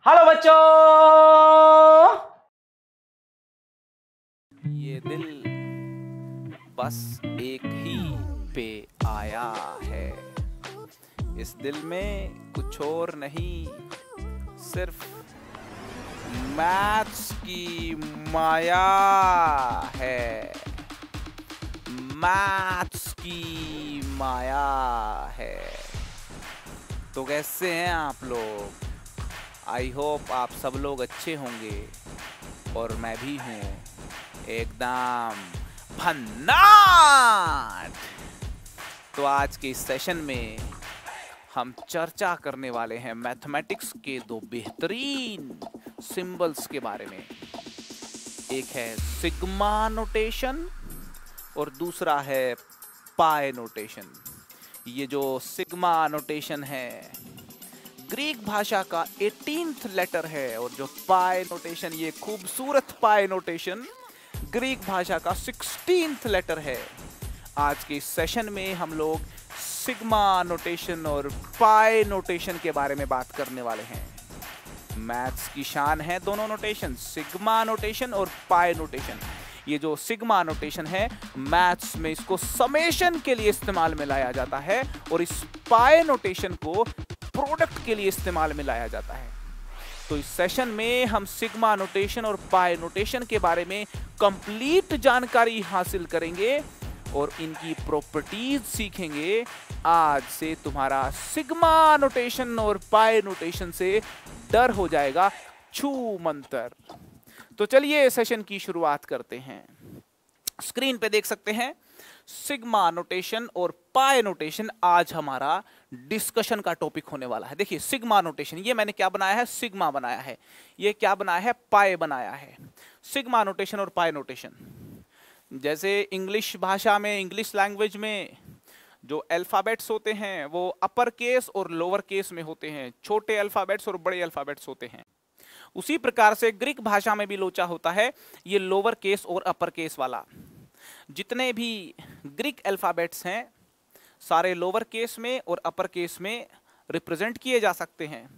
Hello बच्चों। ये दिल बस एक ही पे आया है। इस दिल में कुछ और नहीं, सिर्फ मैथ्स की माया है। मैथ्स की माया है। तो कैसे हैं आप लोग? आई होप आप सब लोग अच्छे होंगे और मैं भी हूँ एकदम भन्नाट। तो आज के इस सेशन में हम चर्चा करने वाले हैं मैथमेटिक्स के दो बेहतरीन सिंबल्स के बारे में। एक है सिग्मा नोटेशन और दूसरा है पाई नोटेशन। ये जो सिग्मा नोटेशन है ग्रीक भाषा का 18th लेटर है और जो पाई नोटेशन, ये खूबसूरत पाई नोटेशन ग्रीक भाषा का 16th लेटर है। आज के इस सेशन में हम लोग सिग्मा नोटेशन और पाई नोटेशन के बारे में बात करने वाले हैं। मैथ्स की शान है दोनों नोटेशन, सिग्मा नोटेशन और पाई नोटेशन। ये जो सिग्मा नोटेशन है मैथ्स में इसको समेशन के लिए इस्तेमाल में लाया जाता है और इस पाई नोटेशन को प्रोडक्ट के लिए इस्तेमाल में लाया जाता है। तो इस सेशन में हम सिग्मा नोटेशन और पाई नोटेशन के बारे में कंप्लीट जानकारी हासिल करेंगे और इनकी प्रॉपर्टीज सीखेंगे। आज से तुम्हारा सिग्मा नोटेशन और पाई नोटेशन से डर हो जाएगा छू मंतर। तो चलिए सेशन की शुरुआत करते हैं। स्क्रीन पे देख सकते हैं सिग्मा नोटेशन और पाई नोटेशन आज हमारा डिस्कशन का टॉपिक होने वाला है। देखिए सिग्मा नोटेशन, ये मैंने क्या बनाया है, सिग्मा बनाया है। ये क्या बनाया है, पाई बनाया है। सिग्मा नोटेशन और पाई नोटेशन, जैसे इंग्लिश भाषा में, इंग्लिश लैंग्वेज में जो अल्फाबेट्स होते हैं वो अपर केस और लोअर केस में होते हैं, छोटे अल्फाबेट्स और बड़े अल्फाबेट्स होते हैं। उसी प्रकार से ग्रीक भाषा में भी लोचा होता है, ये लोअर केस और अपर केस वाला। जितने भी ग्रीक अल्फाबेट्स हैं सारे लोअर केस में और अपर केस में रिप्रेजेंट किए जा सकते हैं।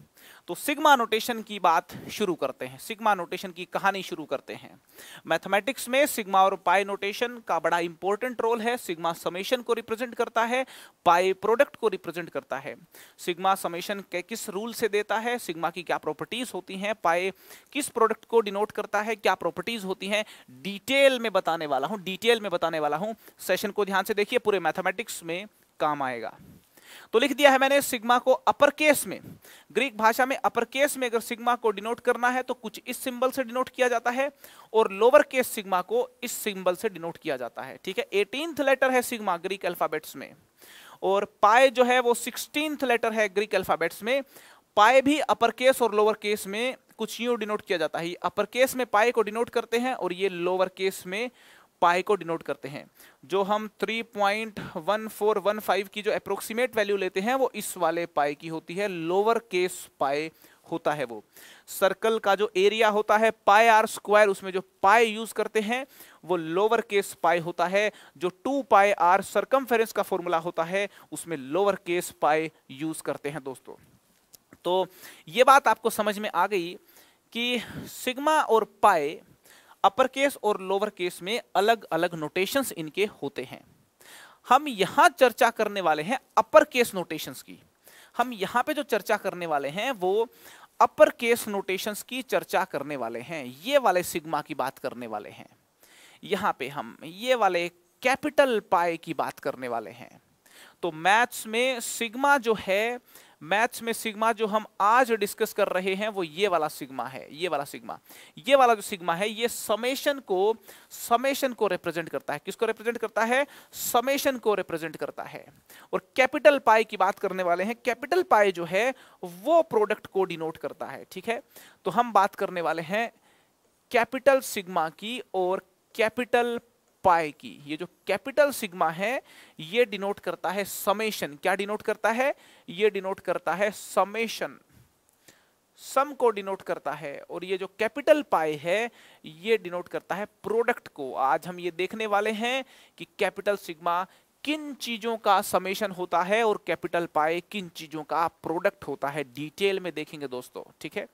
तो सिग्मा नोटेशन की बात शुरू करते हैं, सिग्मा नोटेशन की कहानी शुरू करते हैं। मैथमेटिक्स में सिग्मा और पाई नोटेशन का बड़ा इंपॉर्टेंट रोल है। सिग्मा समेशन को रिप्रेजेंट करता है, पाई प्रोडक्ट को रिप्रेजेंट करता है। सिग्मा समेशन के किस रूल से देता है, सिग्मा की क्या प्रॉपर्टीज होती हैं, पाई किस प्रोडक्ट को डिनोट करता है, क्या प्रॉपर्टीज होती हैं, डिटेल में बताने वाला हूं, डिटेल में बताने वाला हूं। सेशन को ध्यान से देखिए, पूरे मैथमेटिक्स में काम आएगा। तो लिख दिया है मैंने सिग्मा को अपर केस में। ग्रीक भाषा में अपर केस में अगर सिग्मा को डिनोट करना है तो कुछ इस सिंबल से डिनोट किया जाता है और लोअर केस सिग्मा को इस सिंबल से डिनोट किया जाता है। ठीक है, 18th लेटर है सिग्मा ग्रीक अल्फाबेट्स में और पाई जो है वो 16th लेटर है ग्रीक अल्फाबेट्स में। पाई भी अपर केस और लोअर केस में कुछ यूं डिनोट किया जाता है। अपर केस में पाई को डिनोट करते हैं और ये लोअर केस में पाई को डिनोट करते हैं। जो हम 3.1415 की जो अप्रोक्सीमेट वैल्यू लेते हैं वो इस वाले पाई की होती है, लोअर केस पाई होता है वो। सर्कल का जो एरिया होता है पाई आर स्क्वायर, उसमें जो पाई यूज करते हैं वो लोअर केस पाई होता है। जो 2 पाई आर सर्कमफेरेंस का फॉर्मूला होता है उसमें लोअर केस पाई यूज करते हैं दोस्तों। तो ये बात आपको समझ में आ गई कि सिग्मा और पाई अपर केस और लोअर केस में अलग अलग नोटेशंस इनके होते हैं। हम यहां चर्चा करने वाले हैं अपर केस नोटेशंस की। हम यहां पे जो चर्चा करने वाले हैं वो अपर केस नोटेशंस की चर्चा करने वाले हैं। ये वाले सिग्मा की बात करने वाले हैं। यहां पे हम ये वाले कैपिटल पाई की बात करने वाले हैं। तो मैथ्स में सिग्मा जो है, मैथ्स में सिग्मा जो हम आज डिस्कस कर रहे हैं वो ये वाला सिग्मा है। ये वाला सिग्मा, ये वाला जो सिग्मा है ये समेशन को रिप्रेजेंट करता है। किसको रिप्रेजेंट करता है? समेशन को रिप्रेजेंट करता है। और कैपिटल पाई की बात करने वाले हैं। कैपिटल पाई जो है वो प्रोडक्ट को डिनोट करता है। ठीक है, तो हम बात करने वाले हैं कैपिटल सिग्मा की और कैपिटल पाई की। ये जो कैपिटल सिग्मा है ये डिनोट करता है समेशन। क्या डिनोट करता है? ये डिनोट करता है समेशन, सम को डिनोट करता है। और ये जो कैपिटल पाई है ये डिनोट करता है प्रोडक्ट को। आज हम ये देखने वाले हैं कि कैपिटल सिग्मा किन चीजों का समेशन होता है और कैपिटल पाई किन चीजों का प्रोडक्ट होता है, डिटेल में देखेंगे दोस्तों, ठीक है।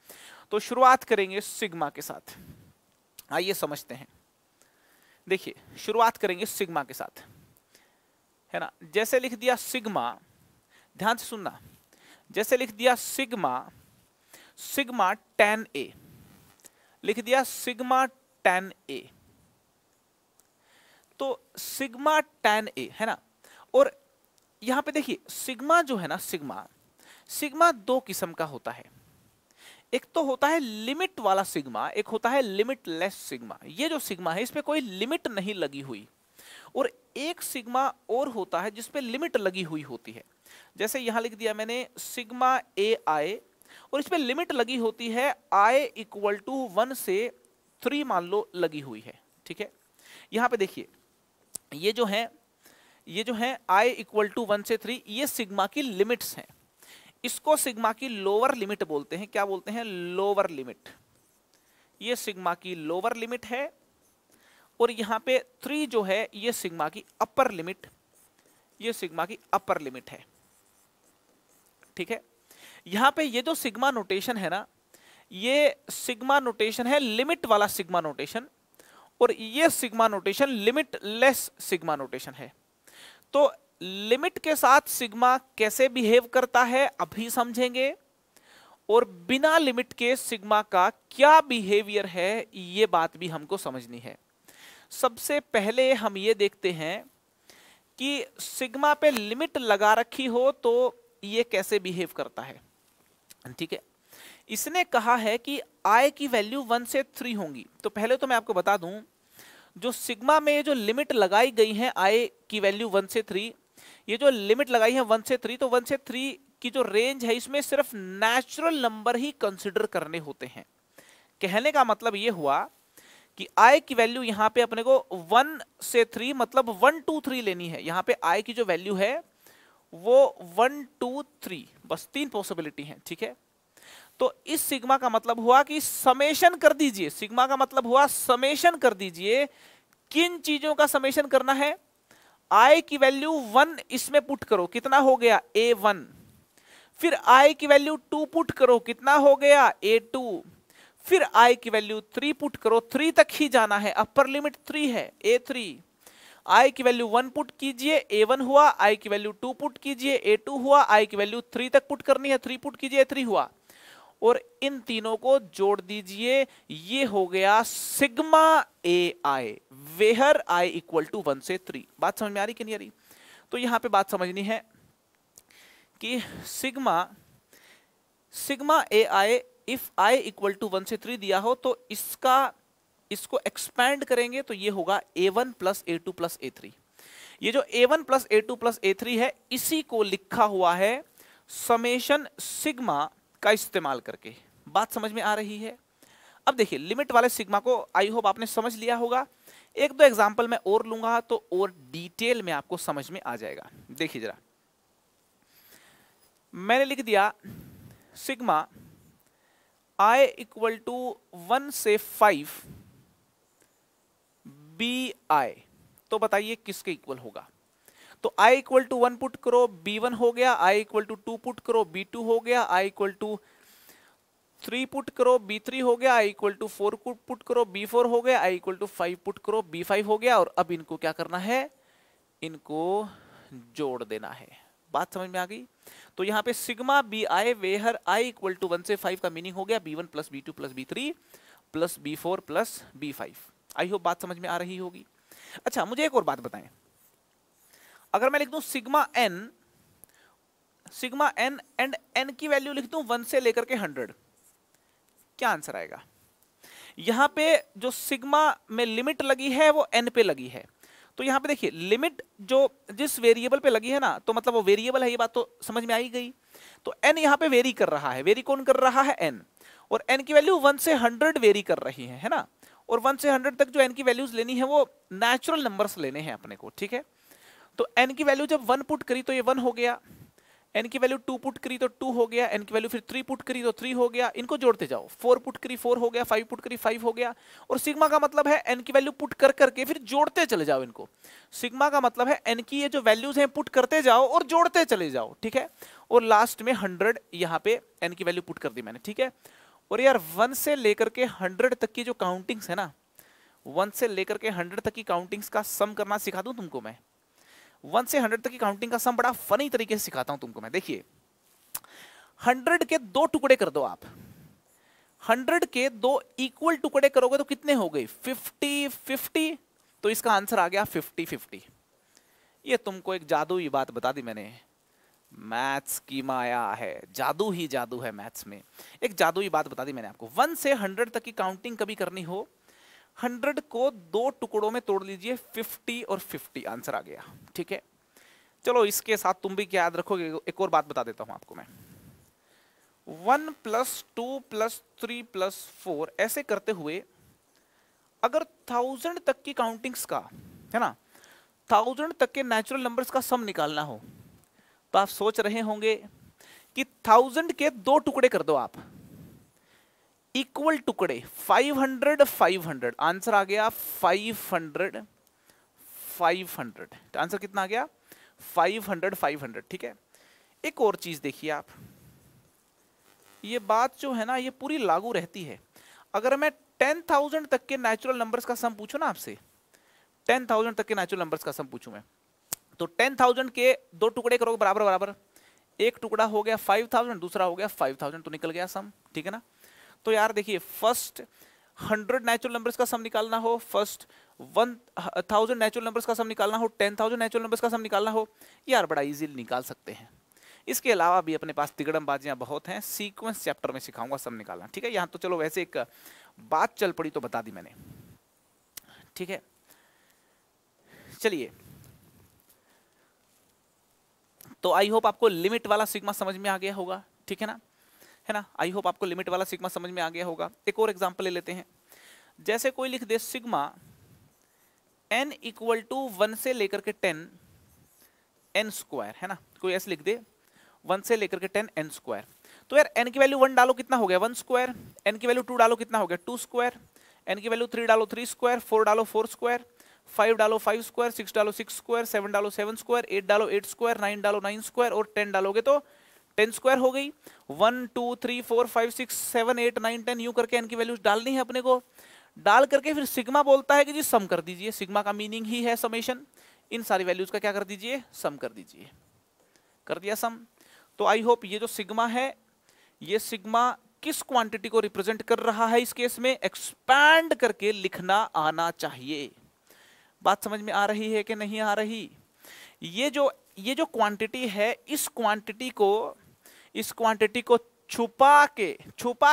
तो शुरुआत करेंगे सिग्मा के साथ, आइए समझते हैं। देखिए शुरुआत करेंगे सिग्मा के साथ, है ना। जैसे लिख दिया सिग्मा, ध्यान से सुनना, जैसे लिख दिया सिग्मा, सिग्मा tan A, लिख दिया सिग्मा tan A, तो सिग्मा tan A है ना। और यहां पे देखिए सिग्मा जो है ना, सिग्मा दो किस्म का होता है, एक तो होता है लिमिट वाला सिग्मा, एक होता है लिमिटलेस सिग्मा। ये जो सिग्मा है इसमें कोई लिमिट नहीं लगी हुई, और एक सिग्मा और होता है जिसपे लिमिट लगी हुई होती है। जैसे यहां लिख दिया मैंने सिग्मा ए आई, और इसपे लिमिट लगी होती है आई इक्वल टू 1 से 3 मान लो लगी हुई है, ठीक है। यहां पे देखिए ये जो है आई इक्वल टू 1 से 3, ये सिग्मा की लिमिट्स हैं। इसको सिग्मा की लोअर लिमिट बोलते हैं, क्या बोलते हैं, लोअर लिमिट। ये सिग्मा की लोअर लिमिट है, और यहां पे 3 जो है ये सिग्मा की अपर लिमिट, ये सिग्मा की अपर लिमिट है, ठीक है। यहां पे ये जो सिग्मा नोटेशन है ना, ये सिग्मा नोटेशन है लिमिट वाला सिग्मा नोटेशन, और ये sigma notation limitless sigma notation है। तो लिमिट के साथ सिग्मा कैसे बिहेव करता है अभी समझेंगे, और बिना लिमिट के सिग्मा का क्या बिहेवियर है ये बात भी हमको समझनी है। सबसे पहले हम ये देखते हैं कि सिग्मा पे लिमिट लगा रखी हो तो ये कैसे बिहेव करता है, ठीक है। इसने कहा है कि आई की वैल्यू 1 से 3 होंगी। तो पहले तो मैं आपको बता दूं, जो सिग्मा में जो लिमिट लगाई गई है आई की वैल्यू 1 से 3, ये जो लिमिट लगाई है 1 से 3, तो 1 से 3 की जो रेंज है इसमें सिर्फ नेचुरल नंबर ही कंसिडर करने होते हैं। कहने का मतलब ये हुआ कि आई की वैल्यू यहां पे अपने को 1 से 3 मतलब 1 2 3 लेनी है। यहां पे आई की जो वैल्यू है वो 1 2 3, बस 3 पॉसिबिलिटी है, ठीक है। तो इस सिग्मा का मतलब हुआ कि समेशन कर दीजिए, सिग्मा का मतलब हुआ समेशन कर दीजिए। किन चीजों का समेशन करना है, आई की वैल्यू 1 इसमें पुट करो, कितना हो गया A1, फिर आई की वैल्यू 2 पुट करो, कितना हो गया A2, फिर आई की वैल्यू 3 पुट करो, 3 तक ही जाना है, अपर लिमिट 3 है A3, आई की वैल्यू 1 पुट कीजिए A1 हुआ, आई की वैल्यू 2 पुट कीजिए A2 हुआ, आई की वैल्यू 3 तक पुट करनी है, 3 पुट कीजिए A3 हुआ, और इन तीनों को जोड़ दीजिए, ये हो गया sigma A I, where I equal to 1 से 3। बात समझ में आ रही कि नहीं आ रही? तो यहां पे बात समझनी है कि sigma A I if I equal to 1 से 3 दिया हो तो इसको एक्सपैंड करेंगे तो ये होगा A1 plus A2 plus A3। ये जो A1 plus A2 plus A3 है इसी को लिखा हुआ है समेशन सिग्मा का इस्तेमाल करके। बात समझ में आ रही है? अब देखिए लिमिट वाले सिग्मा को आई होप आपने समझ लिया होगा। एक दो एग्जांपल मैं और लूंगा तो और डिटेल में आपको समझ में आ जाएगा। देखिए जरा, मैंने लिख दिया सिग्मा आई इक्वल टू 1 से 5 बी आई, तो बताइए किसके इक्वल होगा? तो i इक्वल टू 1 पुट करो b1 हो गया, i इक्वल टू 2 पुट करो b2 हो गया, i इक्वल टू 3 पुट करो b3 हो गया, i इक्वल टू 4 पुट करो b4 हो गया, i इक्वल टू 5 पुट करो b5 हो गया। और अब इनको क्या करना है, इनको जोड़ देना है। बात समझ में आ गई? तो यहां पे sigma B I where i equal to 1 से 5 का मीनिंग हो गया b1 plus b2 plus b3 plus b4 plus b5। I hope बात समझ में आ रही होगी। अच्छा मुझे एक और बात बताएं, अगर मैं लिख दूं सिग्मा n एंड n की वैल्यू लिख दूं 1 से लेकर के 100, क्या आंसर आएगा? यहां पे जो सिग्मा में लिमिट लगी है वो n पे लगी है, तो यहां पे देखिए लिमिट जो जिस वेरिएबल पे लगी है ना, तो मतलब वो वेरिएबल है, ये बात तो समझ में आई गई। तो n यहां पे वेरी कर रहा है, वेरी कौन कर रहा है? n। और n की वैल्यू 1 से 100 वेरी कर रही है ना। और 1 से 100 तक जो n की वैल्यूज लेनी है वो नेचुरल नंबर्स लेने हैं अपने को, ठीक है। तो n की वैल्यू जब 1 पुट करी तो ये 1 हो गया, n की वैल्यू 2 पुट करी तो 2 हो गया, n की वैल्यू फिर 3 पुट करी तो 3 हो गया, इनको जोड़ते जाओ, 4 पुट करी 4 हो गया, 5 पुट करी 5 हो गया। और सिग्मा का मतलब है n की वैल्यू पुट कर करके फिर जोड़ते चले जाओ इनको। सिग्मा का मतलब है n की ये जो वैल्यूज हैं पुट करते जाओ और जोड़ते चले जाओ, ठीक है। और लास्ट में 100 यहाँ पे n की वैल्यू पुट कर दी मैंने, ठीक है। और यार 1 से लेकर के 100 तक की जो काउंटिंग्स है ना, 1 से लेकर के 100 तक की काउंटिंग्स का सम करना सिखा दूं तुमको मैं। 1 से 100 तक की काउंटिंग का सम बड़ा फनी तरीके से सिखाता हूं तुमको मैं। देखिए 100 के 2 टुकड़े कर दो आप, 100 के 2 इक्वल टुकड़े करोगे तो कितने हो गए 50 50, तो इसका आंसर आ गया 50 50। ये तुमको एक जादुई बात बता दी मैंने, मैथ्स की माया है, जादू ही जादू है मैथ्स में। एक जादुई बात बता दी मैंने आपको। 1 से 100 तक की काउंटिंग कभी करनी हो, 100 को 2 टुकड़ों में तोड़ लीजिए, 50 और 50 आंसर आ गया, ठीक है। चलो इसके साथ तुम भी क्या याद रखोगे, एक और बात बता देता हूं आपको मैं। 1 + 2 + 3 + 4 ऐसे करते हुए अगर 1000 तक की काउंटिंग्स का है ना, 1000 तक के नेचुरल नंबर्स का सम निकालना हो, तो आप सोच रहे होंगे कि 1000 के 2 टुकड़े कर दो आप, इक्वल टुकड़े 500 500, आंसर आ गया 500 500। आंसर कितना आ गया 500 500, ठीक है। एक और चीज देखिए आप, ये बात जो है ना ये पूरी लागू रहती है। अगर मैं 10,000 तक के नेचुरल नंबर्स का सम पूछूं ना आपसे, 10,000 तक के नेचुरल नंबर्स का सम पूछूं मैं, तो 10,000 के 2 टुकड़े करोगे बराबर बराबर, एक टुकड़ा हो गया 5,000, दूसरा हो गया 5,000, तो निकल गया सम, ठीक है ना। तो यार देखिए फर्स्ट 100 नेचुरल नंबर्स का सम निकालना हो, फर्स्ट 1000 नेचुरल नंबर्स का सम निकालना हो, 10,000 नेचुरल नंबर्स का सम निकालना हो, यार बड़ा इजीली निकाल सकते हैं। इसके अलावा भी अपने पास तिगड़मबाजियां बहुत हैं, सीक्वेंस चैप्टर में सिखाऊंगा सम निकालना, ठीक है। यहाँ तो चलो वैसे एक बात चल पड़ी तो बता दी मैंने, ठीक है। चलिए तो आई होप आपको लिमिट वाला सिग्मा समझ में आ गया होगा, ठीक है ना, है ना। आई होप आपको लिमिट वाला सिग्मा समझ में आ गया होगा। एक और एग्जांपल ले लेते हैं। जैसे कोई लिख दे सिग्मा n = 1 से लेकर के 10 n², है ना, कोई ऐसे लिख दे 1 से लेकर के 10 n²। तो यार n की वैल्यू 1 डालो कितना हो गया 1², n की वैल्यू 2 डालो कितना हो गया 2², n की वैल्यू 3 डालो 3², 4 डालो 4², 5 डालो 5², 6 डालो 6², 7 डालो 7², 8 डालो 8², 9 डालो 9² और 10 डालोगे तो 10² हो गई। 1 2 3 4 5 6 7 8 9 10 यूं करके n की वैल्यूज डालनी है अपने को। डाल करके फिर सिग्मा बोलता है कि जी सम कर दीजिए, सिग्मा का मीनिंग ही है समेशन, इन सारी वैल्यूज का क्या कर दीजिए सम कर दीजिए। कर दिया सम। तो आई होप ये जो सिग्मा है, ये सिग्मा किस क्वांटिटी को रिप्रेजेंट कर रहा है, इस केस में एक्सपैंड करके लिखना आना चाहिए। बात समझ में आ रही है कि नहीं आ रही। ये जो क्वांटिटी है, इस क्वांटिटी को छुपा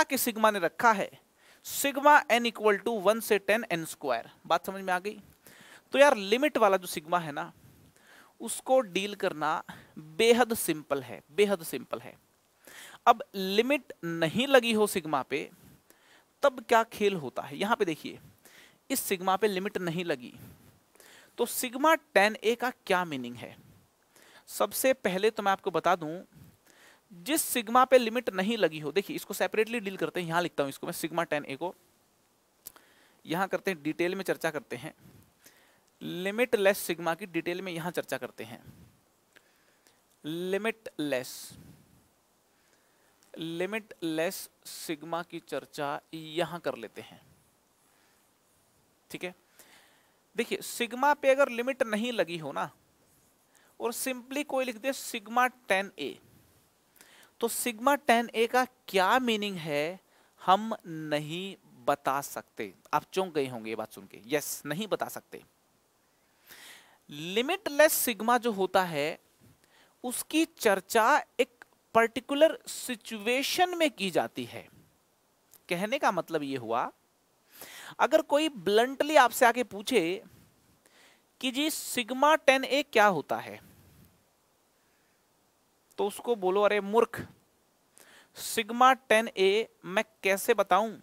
के सिग्मा ने रखा है। सिग्मा n = 1 से 10 n²। बात समझ में आ गई। तो यार लिमिट वाला जो सिग्मा है ना, उसको डील करना बेहद सिंपल है, बेहद सिंपल है। अब लिमिट नहीं लगी हो सिग्मा पे तब क्या खेल होता है, यहां पे देखिए इस सिग्मा पे लिमिट नहीं लगी तो सिग्मा tan a का क्या मीनिंग है। सबसे पहले तो मैं आपको बता दूं, जिस सिग्मा पे लिमिट नहीं लगी हो, देखिए इसको सेपरेटली डील करते हैं। यहां लिखता हूं इसको मैं, सिग्मा tan a को यहां करते हैं, डिटेल में चर्चा करते हैं। लिमिट लेस सिग्मा की डिटेल में यहां चर्चा करते हैं। लिमिट लेस सिग्मा की चर्चा यहां कर लेते हैं, ठीक है। देखिए सिग्मा पे अगर लिमिट नहीं लगी हो ना और सिंपली कोई लिख दे सिग्मा tan a, तो सिग्मा tan a का क्या मीनिंग है हम नहीं बता सकते। आप चौंक गए होंगे ये बात सुन के, यस नहीं बता सकते। लिमिटलेस सिग्मा जो होता है उसकी चर्चा एक पर्टिकुलर सिचुएशन में की जाती है। कहने का मतलब ये हुआ, अगर कोई ब्लंटली आपसे आके पूछे कि जी सिग्मा tan a क्या होता है, तो उसको बोलो अरे मूर्ख, सिग्मा tan a मैं कैसे बताऊं,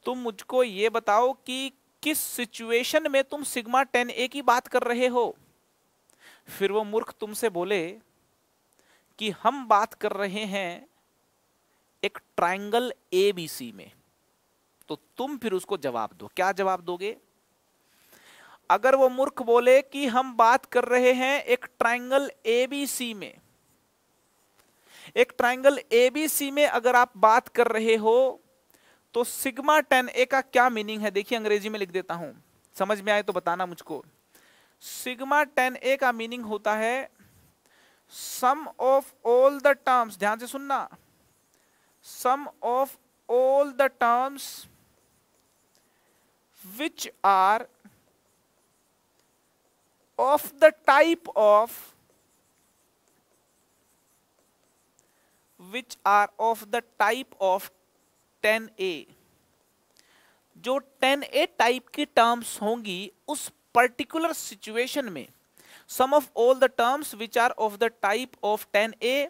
तुम मुझको ये बताओ कि किस सिचुएशन में तुम सिग्मा tan a की बात कर रहे हो। फिर वो मूर्ख तुमसे बोले कि हम बात कर रहे हैं एक ट्रायंगल एबीसी में, तो तुम फिर उसको जवाब दो। क्या जवाब दोगे? अगर वो मूर्ख बोले कि हम बात कर रहे हैं एक ट्रायंगल एबीसी में, एक ट्रायंगल एबीसी में अगर आप बात कर रहे हो तो सिग्मा टेन ए का क्या मीनिंग है? देखिए अंग्रेजी में लिख देता हूं, समझ में आए तो बताना मुझको। सिग्मा टेन ए का मीनिंग होता है sum of all the terms, ध्यान से सुनना, sum of all the terms which are of the type of which are of the type of 10A। जो 10A टाइप की टर्म्स होंगी उस पर्टिकुलर सिचुएशन में, sum of all the terms which are of the type of 10A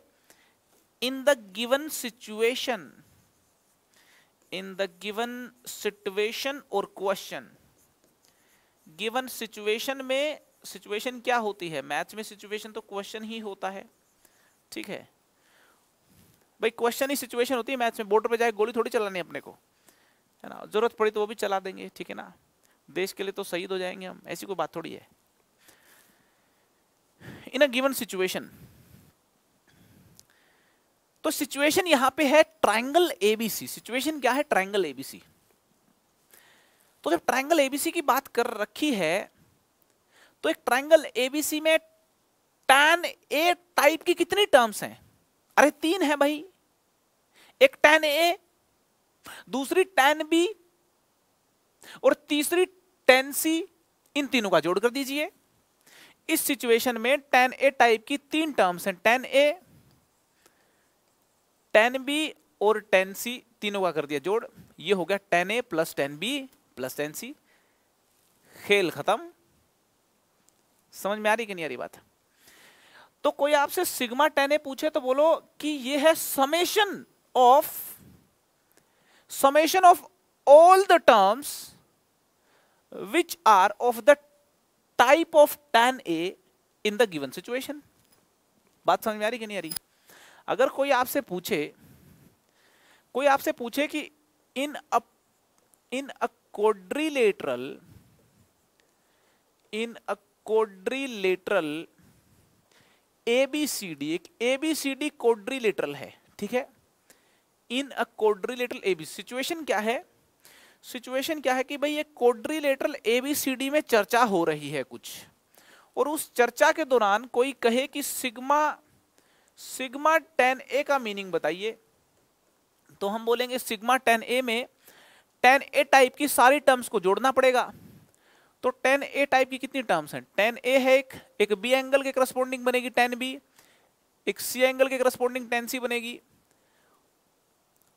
in the given situation, in the given situation और question. Given situation में, situation क्या होती है मैथ्स में? सिचुएशन तो क्वेश्चन ही होता है, ठीक है भाई, क्वेश्चन ही सिचुएशन होती है मैथ्स में। बॉर्डर पे जाए गोली थोड़ी चलानी है अपने को, है ना, जरूरत पड़ी तो वो भी चला देंगे, ठीक है ना, देश के लिए तो शहीद हो जाएंगे हम, ऐसी कोई बात थोड़ी है। इन अ गिवन सिचुएशन, तो सिचुएशन यहां पे है ट्रायंगल एबीसी। सिचुएशन क्या है? Triangle ABC. तो जब ट्रायंगल एबीसी की बात कर रखी है तो एक ट्रायंगल एबीसी में tan ए टाइप की कितनी टर्म्स हैं? अरे 3 है भाई, एक tan ए, दूसरी tan बी और तीसरी tan सी, इन तीनों का जोड़ कर दीजिए। इस सिचुएशन में tan ए टाइप की 3 टर्म्स हैं, tan ए, tan बी और tan सी, तीनों का कर दिया जोड़, ये हो गया tan A plus tan B plus tan C. खेल खत्म। समझ में आ रही कि नहीं आ रही बात? तो कोई आपसे सिग्मा tan ए पूछे तो बोलो कि ये है summation of all the terms which are of the type of tan A in the given situation. बात समझ में आ रही कि नहीं आ रही? अगर कोई आपसे पूछे कि इन अ क्वाड्रिलेटरल ABCD, एक ABCD क्वाड्रिलेटरल है, ठीक है, इन अ क्वाड्रिलेटरल एबी। सिचुएशन क्या है? सिचुएशन क्या है कि भाई एक क्वाड्रिलेटरल ABCD में चर्चा हो रही है कुछ, और उस चर्चा के दौरान कोई कहे कि सिग्मा tan ए का मीनिंग बताइए, तो हम बोलेंगे सिग्मा tan ए में tan ए टाइप की सारी टर्म्स को जोड़ना पड़ेगा। तो tan ए टाइप की कितनी टर्म्स हैं? tan ए है एक बी एंगल के करस्पॉन्डिंग बनेगी tan बी, एक सी एंगल के करस्पॉन्डिंग tan सी बनेगी,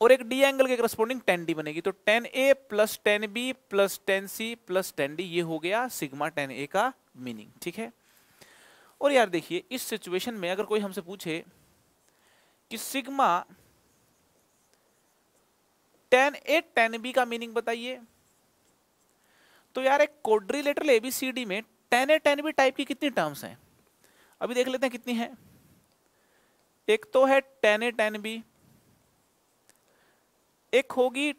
और एक डी एंगल के करस्पॉन्डिंग tan डी बनेगी। तो tan A plus tan B plus tan C plus tan D, ये हो गया सिग्मा tan ए का मीनिंग, ठीक है। और यार देखिए, इस सिचुएशन में अगर कोई हमसे पूछे कि sigma tan A tan B का मीनिंग बताइए, तो यार एक क्वाड्रिलेटरल एबीसीडी में tan A tan B type की कितनी टर्म्स हैं? अभी देख लेते हैं कितनी हैं। एक तो है tan ए tan बी, एक होगी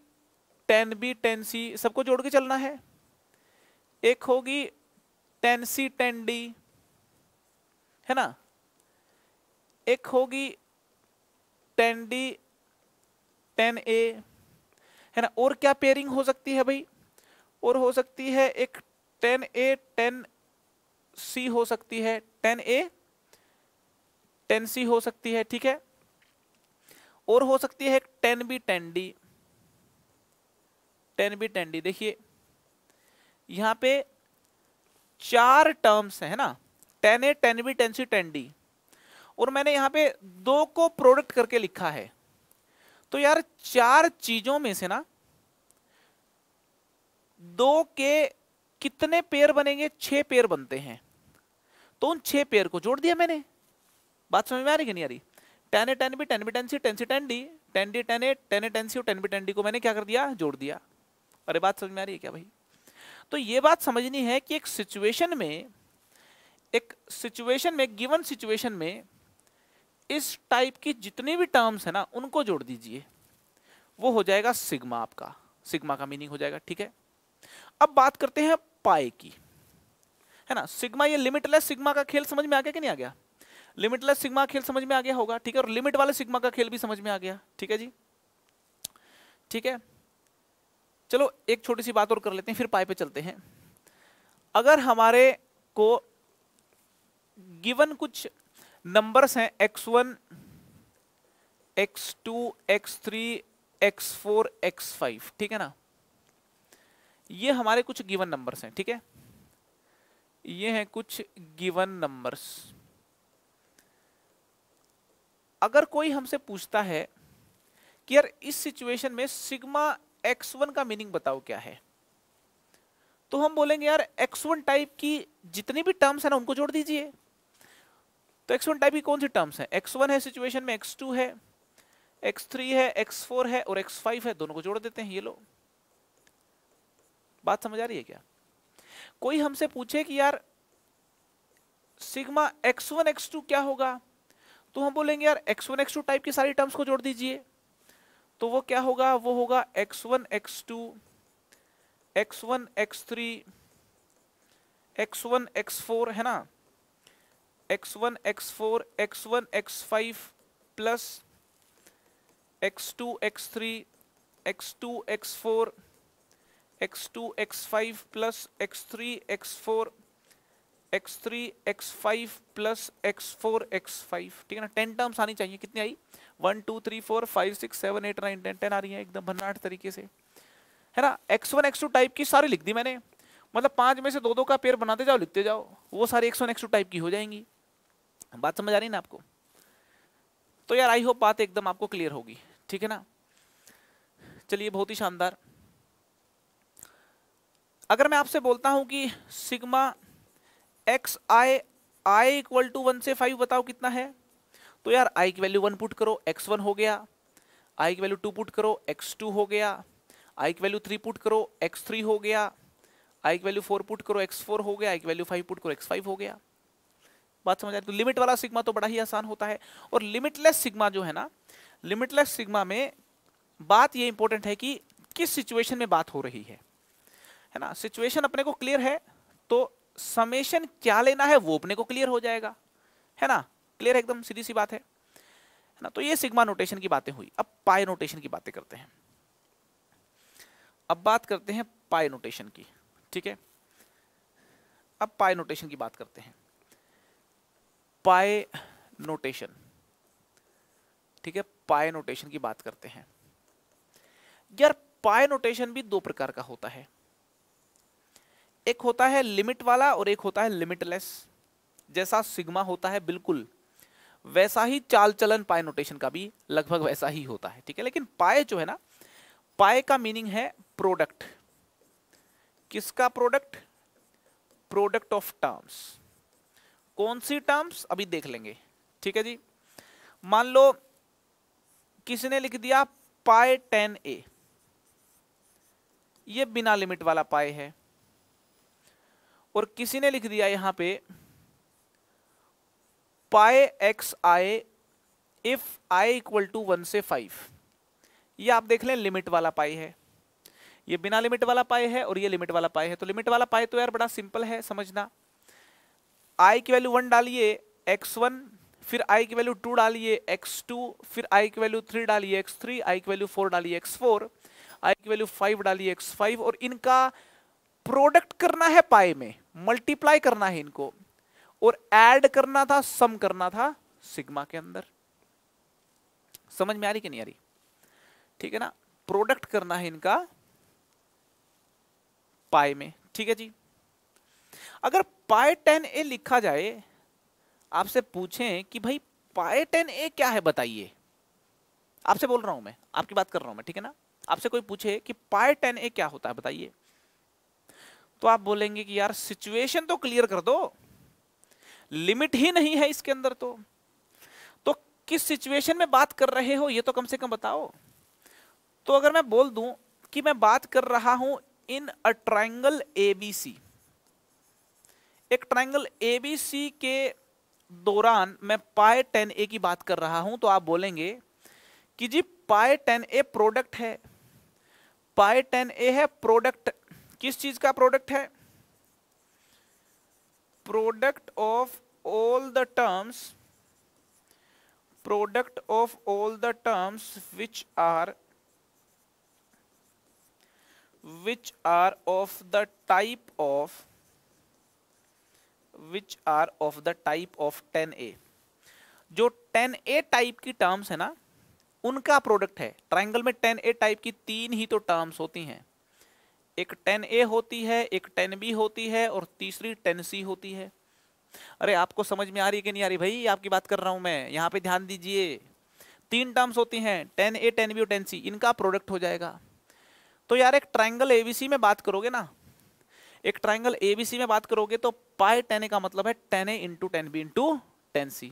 tan बी tan सी, सबको जोड़ के चलना है, एक होगी tan सी tan डी, है ना, एक होगी tan डी tan ए, है ना, और क्या पेयरिंग हो सकती है भाई? और हो सकती है एक tan ए tan सी हो सकती है, tan ए tan सी हो सकती है, ठीक है, और हो सकती है एक tan B tan D, tan B tan D. देखिए यहां पे 4 टर्म्स है ना, tan A tan B tan C tan D, और मैंने यहां पे 2 को प्रोडक्ट करके लिखा है। तो यार 4 चीजों में से ना 2 के कितने पेयर बनेंगे? 6 पेयर बनते हैं, तो उन 6 पेयर को जोड़ दिया मैंने। बात समझ में आ रही कि नहीं आ रही? tan A tan B tan B tan C tan D tan D tan A tan C और tan बी tan डी को मैंने क्या कर दिया? जोड़ दिया। अरे बात समझ में आ रही है क्या भाई? तो ये बात समझनी है कि एक सिचुएशन में गिवन सिचुएशन में इस टाइप की जितनी भी टर्म्स है ना उनको जोड़ दीजिए, वो हो जाएगा सिग्मा। आपका सिग्मा का मीनिंग हो जाएगा। ठीक है, अब बात करते हैं पाई की, है ना। सिग्मा, ये लिमिटलेस सिग्मा का खेल समझ में आ गया कि नहीं आ गया? लिमिटलेस सिग्मा खेल समझ में आ गया होगा, ठीक है। और लिमिट वाले सिग्मा का खेल भी समझ में आ गया, ठीक है जी। ठीक है, चलो एक छोटी सी बात और कर लेते हैं, फिर पाई पे चलते हैं। अगर हमारे को गिवन कुछ नंबर्स हैं x1, x2, x3, x4, x5, ठीक है ना, ये हमारे कुछ गिवन नंबर्स हैं, ठीक है। ये हैं कुछ गिवन नंबर्स। अगर कोई हमसे पूछता है कि यार इस सिचुएशन में सिग्मा x1 का मीनिंग बताओ क्या है, तो हम बोलेंगे यार x1 टाइप की जितनी भी टर्म्स है ना उनको जोड़ दीजिए। तो x1 टाइप की कौन सी टर्म्स है? x1 है सिचुएशन में, x2 है, x3 है, x4 है और x5 है, दोनों को जोड़ देते हैं। ये लो, बात समझ आ रही है क्या? कोई हमसे पूछे कि यार सिग्मा x1 x2 क्या होगा, तो हम बोलेंगे यार x1 x2 टाइप की सारी टर्म्स को जोड़ दीजिए। तो वो क्या होगा? वो होगा x1 x2, x1 x3, x1 x4, है ना, x1 x4, x1 x5 plus x2 x3, x2 x4, x2 x5 plus x3 x4, x3 x5 plus x4 x5, ठीक है ना। 10 टर्म्स आनी चाहिए। कितनी आई? 1 2 3 4 5 6 7 8 9 10 10 आ रही है एकदम भन्नाट तरीके से, है ना। x1 x2 टाइप की सारी लिख दी मैंने, मतलब 5 में से 2 2 का पेयर बनाते जाओ, लिखते जाओ, वो सारी x1 x2 टाइप की हो जाएंगी। बात समझ आ रही है ना आपको? तो यार आई होप बात एकदम आपको क्लियर होगी, ठीक है ना। चलिए, बहुत ही शानदार। अगर मैं आपसे बोलता हूं कि sigma x I equal to 1 से 5 बताओ कितना है, तो यार आई की वैल्यू 1 पुट करो, x1 हो गया। आई की वैल्यू 2 पुट करो, x2 हो गया। आई की वैल्यू 3 पुट करो, x3 हो गया। आई की वैल्यू 4 पुट करो, x4 हो गया। आई की वैल्यू 5 पुट करो, x5 हो गया। बात समझ आ रही? तो लिमिट वाला सिग्मा तो बड़ा ही आसान होता है। और लिमिटलेस सिग्मा जो है ना, लिमिटलेस सिग्मा में बात ये इंपॉर्टेंट है कि किस सिचुएशन में बात हो रही है ना। सिचुएशन अपने को क्लियर है तो समेशन क्या लेना है वो अपने को क्लियर हो जाएगा, है ना। क्लियर है एकदम, सीधी सी बात है ना। तो ये सिग्मा नोटेशन की बातें हुई। अब पाई नोटेशन की बातें करते हैं। अब बात करते हैं पाई नोटेशन की, ठीक है। अब पाई नोटेशन की बात करते हैं। पाई नोटेशन, ठीक है, पाई नोटेशन की बात करते हैं। यार पाई नोटेशन भी 2 प्रकार का होता है। एक होता है लिमिट वाला और एक होता है लिमिटलेस। जैसा सिग्मा होता है बिल्कुल वैसा ही चाल चलन पाई नोटेशन का भी लगभग वैसा ही होता है, ठीक है। लेकिन पाई जो है ना, पाई का मीनिंग है प्रोडक्ट। किसका प्रोडक्ट? Product of terms. कौन सी टर्म्स? अभी देख लेंगे, ठीक है जी। मान लो किसी ने लिख दिया पाई 10a, ये बिना लिमिट वाला पाई है। और किसी ने लिख दिया यहां पे pi X I if I equal to 1 से 5, ये आप देख लें लिमिट वाला पाई है। ये बिना लिमिट वाला पाई है और ये लिमिट वाला पाई है। तो लिमिट वाला पाई तो यार बड़ा सिंपल है समझना। आई की वैल्यू 1 डालिए x1, फिर आई की वैल्यू 2 डालिए x2, फिर आई की वैल्यू 3 डालिए x3, आई की वैल्यू 4 डालिए x4, आई की वैल्यू 5 डालिए x5, और इनका प्रोडक्ट करना है पाई में, मल्टीप्लाई करना है इनको, और ऐड करना था, सम करना था सिग्मा के अंदर। समझ में आ रही कि नहीं आ रही? ठीक है ना, प्रोडक्ट करना है इनका पाई में, ठीक है जी। अगर पाई 10a लिखा जाए, आपसे पूछें कि भाई पाई 10a क्या है बताइए, आपसे बोल रहा हूं मैं, आपकी बात कर रहा हूं मैं, ठीक है ना। आपसे कोई पूछे कि पाई 10a क्या होता है बताइए, तो आप बोलेंगे कि यार सिचुएशन तो क्लियर कर दो, लिमिट ही नहीं है इसके अंदर। तो किस सिचुएशन में बात कर रहे हो ये तो कम से कम बताओ। तो अगर मैं बोल दूं कि मैं बात कर रहा हूं इन अ ट्रायंगल एबीसी, एक ट्रायंगल एबीसी के दौरान मैं पाई 10a की बात कर रहा हूं तो आप बोलेंगे कि जी पाई 10a प्रोडक्ट है। पाई 10a है प्रोडक्ट, किस चीज का प्रोडक्ट है? Product of all the terms, product of all the terms which are of the type of 10a। जो 10a टाइप की टर्म्स है ना, उनका प्रोडक्ट है। ट्राइंगल में 10a टाइप की तीन ही तो टर्म्स होती हैं, एक 10a होती है, एक 10b होती है और तीसरी 10c होती है। अरे आपको समझ में आ रही है कि नहीं आ रही भाई? आपकी बात कर रहा हूं मैं, यहां पे ध्यान दीजिए। तीन टर्म्स होती हैं 10a 10b और 10c, इनका प्रोडक्ट हो जाएगा। तो यार एक ट्राइंगल एबीसी में बात करोगे ना, एक ट्राइंगल एबीसी में बात करोगे तो पाई 10a का मतलब है 10a into 10b into 10c।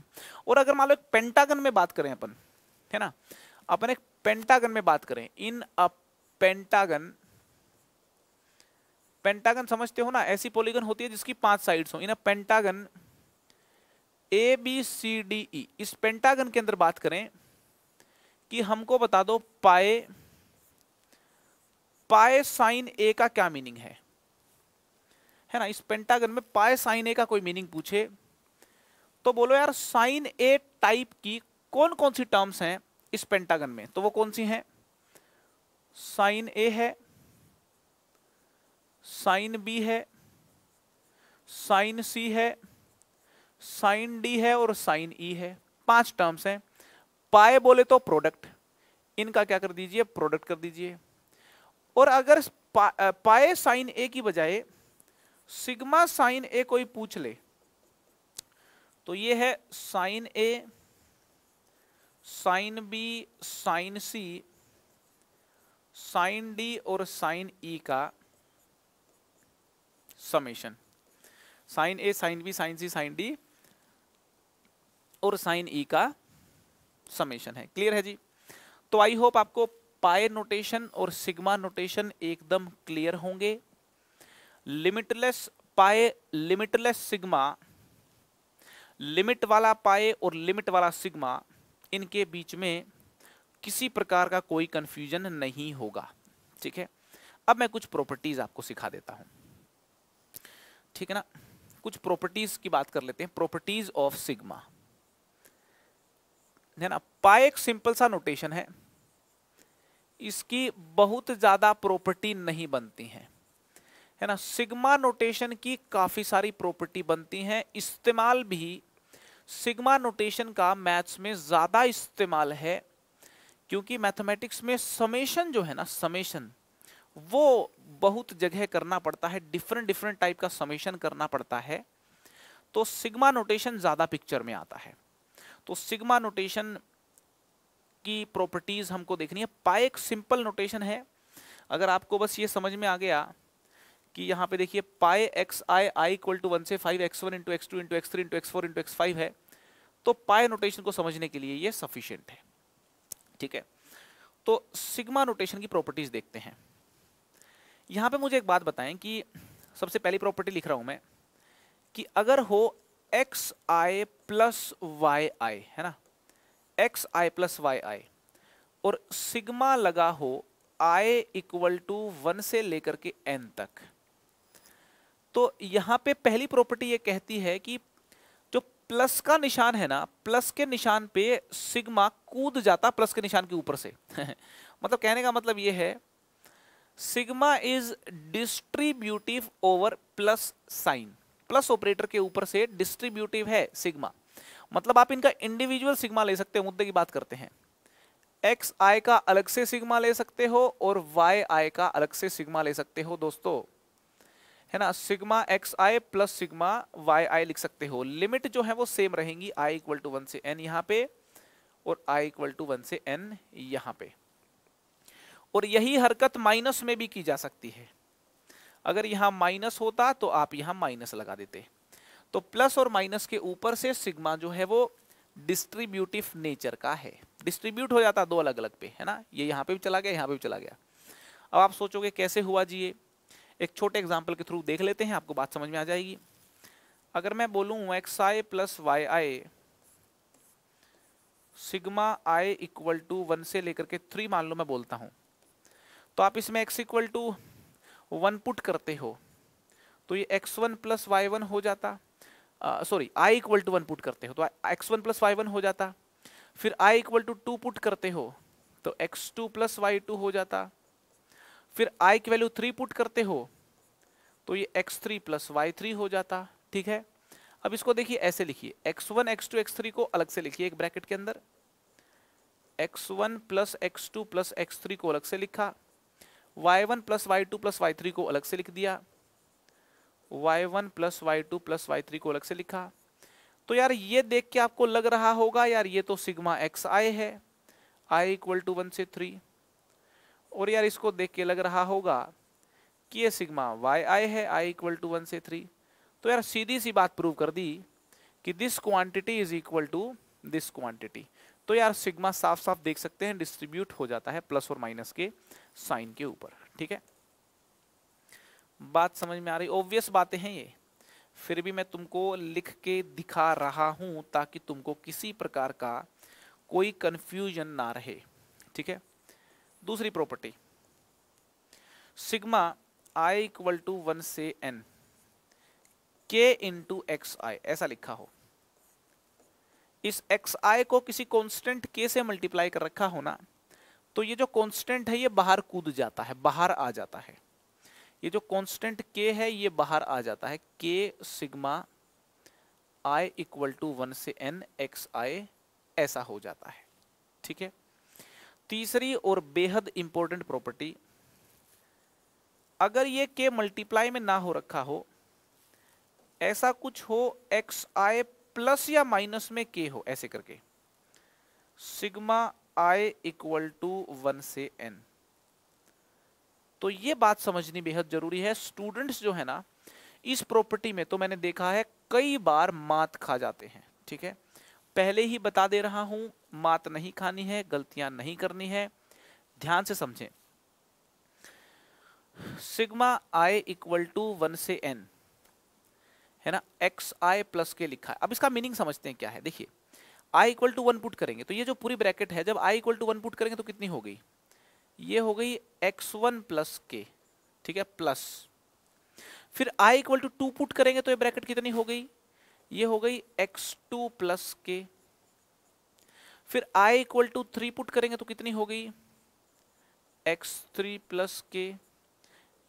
और अगर मान लो एक पेंटागन में बात करें अपन, है ना, अपन एक पेंटागन में बात करें, इन अ पेंटागन, पेंटागन समझते हो ना, ऐसी पॉलीगन होती है जिसकी 5 साइड्स हो। In a pentagon A B C D E, इस पेंटागन के अंदर बात करें कि हमको बता दो पाए साइन ए का क्या मीनिंग है ना। इस पेंटागन में पाए साइन ए का कोई मीनिंग पूछे तो बोलो यार साइन ए टाइप की कौन कौन सी टर्म्स हैं इस पेंटागन में, तो वो कौन सी हैं? साइन ए है, साइन बी है, साइन सी है, साइन डी है और साइन ई है। 5 टर्म्स हैं। पाए बोले तो प्रोडक्ट, इनका क्या कर दीजिए? प्रोडक्ट कर दीजिए। और अगर पाए साइन ए की बजाय सिग्मा साइन ए कोई पूछ ले तो ये है साइन ए, साइन बी, साइन सी, साइन डी और साइन ई का समेशन। साइन ए, साइन बी, साइन सी, साइन डी और साइन ई का समेशन है। क्लियर है जी? तो आई होप आपको पाए नोटेशन और सिग्मा नोटेशन एकदम क्लियर होंगे। लिमिटलेस पाए, लिमिटलेस सिग्मा, लिमिट वाला पाए और लिमिट वाला सिग्मा, इनके बीच में किसी प्रकार का कोई कंफ्यूजन नहीं होगा। ठीक है, अब मैं कुछ प्रॉपर्टीज आपको सिखा देता हूं, ठीक है ना। कुछ प्रॉपर्टीज की बात कर लेते हैं, प्रॉपर्टीज ऑफ सिग्मा, है ना। पाए एक सिंपल सा नोटेशन है, इसकी बहुत ज्यादा प्रॉपर्टी नहीं बनती है ना। सिग्मा नोटेशन की काफी सारी प्रॉपर्टी बनती हैं। इस्तेमाल भी सिग्मा नोटेशन का मैथ्स में ज्यादा इस्तेमाल है, क्योंकि मैथमेटिक्स में समेशन जो है ना, समेशन वो बहुत जगह करना पड़ता है, डिफरेंट डिफरेंट टाइप का समेशन करना पड़ता है, तो सिग्मा नोटेशन ज्यादा पिक्चर में आता है। तो सिग्मा नोटेशन की प्रॉपर्टीज हमको देखनी है। पाई एक सिंपल नोटेशन है। अगर आपको बस ये समझ में आ गया कि यहाँ पे देखिए pi X I I equal to 1 से 5 x1 into x2 into x3 into x4 into x5 है, तो पाई नोटेशन को समझने के लिए ये सफिशिएंट है। ठीक है, तो सिग्मा नोटेशन की प्रॉपर्टीज देखते हैं। यहाँ पे मुझे एक बात बताएं कि सबसे पहली प्रॉपर्टी लिख रहा हूं मैं कि अगर हो एक्स आई प्लस वाई आई, है ना, एक्स आई प्लस वाई आई, और सिग्मा लगा हो आई इक्वल टू 1 से लेकर के n तक, तो यहां पे पहली प्रॉपर्टी ये कहती है कि जो प्लस का निशान है ना, प्लस के निशान पे सिग्मा कूद जाता प्लस के निशान के ऊपर से मतलब कहने का मतलब ये है sigma is distributive over plus sign, plus operator के ऊपर से डिस्ट्रीब्यूटिव है सिग्मा। मतलब आप इनका इंडिविजुअल सिग्मा ले सकते हो। मुद्दे की बात करते हैं, एक्स आई का अलग से सिग्मा ले सकते हो और वाई आई का अलग से सिग्मा ले सकते हो दोस्तों, है ना। Sigma x I plus sigma Y आई लिख सकते हो। लिमिट जो है वो सेम रहेंगी, आई इक्वल टू 1 से n यहाँ पे और आई इक्वल टू 1 से n यहाँ पे। और यही हरकत माइनस में भी की जा सकती है। अगर यहां माइनस होता तो आप यहां माइनस लगा देते। तो प्लस और माइनस के ऊपर से सिग्मा जो है वो डिस्ट्रीब्यूटिव नेचर का है, डिस्ट्रीब्यूट हो जाता दो अलग अलग पे, है ना। ये यहां पे भी चला गया, यहां पे भी चला गया। अब आप सोचोगे कैसे हुआ जी ये, एक छोटे एग्जांपल के थ्रू देख लेते हैं, आपको बात समझ में आ जाएगी। अगर मैं बोलूं X I plus Y I sigma I equal to 1 से लेकर के 3 मान लो मैं बोलता हूं, तो आप इसमें x इक्वल टू 1 पुट करते हो तो ये x1 प्लस वाई वन हो जाता, sorry i equal to 1 put करते हो तो x1 प्लस वाई वन हो जाता, फिर i इक्वल टू 2 पुट करते हो तो x2 प्लस वाई टू हो जाता, फिर i की वैल्यू 3 पुट करते हो तो ये x3 प्लस वाई थ्री हो जाता। ठीक है, अब इसको देखिए ऐसे लिखिए, x1 x2 x3 को अलग से लिखिए एक ब्रैकेट के अंदर, x1 plus x2 plus x3 को अलग से लिखा, y1 plus y2 plus y3 को अलग से लिख दिया, y1 plus y2 plus y3 को अलग से लिखा। तो यार ये देख के आपको लग रहा होगा यार ये तो सिग्मा एक्स आई है, i इक्वल टू 1 से 3, और यार इसको देख के लग रहा होगा कि ये सिग्मा वाई आई है, i इक्वल टू 1 से 3। तो यार सीधी सी बात प्रूव कर दी कि this quantity is equal to this quantity. तो यार सिग्मा साफ साफ देख सकते हैं डिस्ट्रीब्यूट हो जाता है प्लस और माइनस के साइन के ऊपर। ठीक है, बात समझ में आ रही? ऑब्वियस बातें हैं ये, फिर भी मैं तुमको लिख के दिखा रहा हूं ताकि तुमको किसी प्रकार का कोई कंफ्यूजन ना रहे। ठीक है, दूसरी property, sigma I equal to 1 से n k into X I ऐसा लिखा हो, इस एक्स आई को किसी कांस्टेंट k से मल्टीप्लाई कर रखा हो ना, तो ये जो कांस्टेंट है ये बाहर कूद जाता है, बाहर आ जाता है। ये जो कांस्टेंट k है ये बाहर आ जाता है, k sigma i equal to 1 से n एक्स आई ऐसा हो जाता है। ठीक है, तीसरी और बेहद इंपॉर्टेंट प्रॉपर्टी, अगर ये k मल्टीप्लाई में ना हो रखा हो, ऐसा कुछ हो एक्स आई प्लस या माइनस में k हो, ऐसे करके सिग्मा i इक्वल टू 1 से n, तो ये बात समझनी बेहद जरूरी है। स्टूडेंट्स जो है ना इस प्रॉपर्टी में तो मैंने देखा है कई बार मात खा जाते हैं। ठीक है, पहले ही बता दे रहा हूं, मात नहीं खानी है, गलतियां नहीं करनी है, ध्यान से समझें। सिग्मा i इक्वल टू 1 से n है ना, एक्स आई प्लस के लिखा है। अब इसका मीनिंग समझते हैं क्या है। देखिए i इक्वल टू 1 पुट करेंगे तो ये जो पूरी ब्रैकेट है, जब i इक्वल टू 1 पुट करेंगे तो कितनी हो गई, ये हो गई x1 प्लस के। ठीक है, प्लस फिर i इक्वल टू 2 पुट करेंगे तो ये ब्रैकेट कितनी हो गई, ये हो गई x2 प्लस के। फिर i इक्वल टू 3 पुट करेंगे तो कितनी हो गई, x3 प्लस के।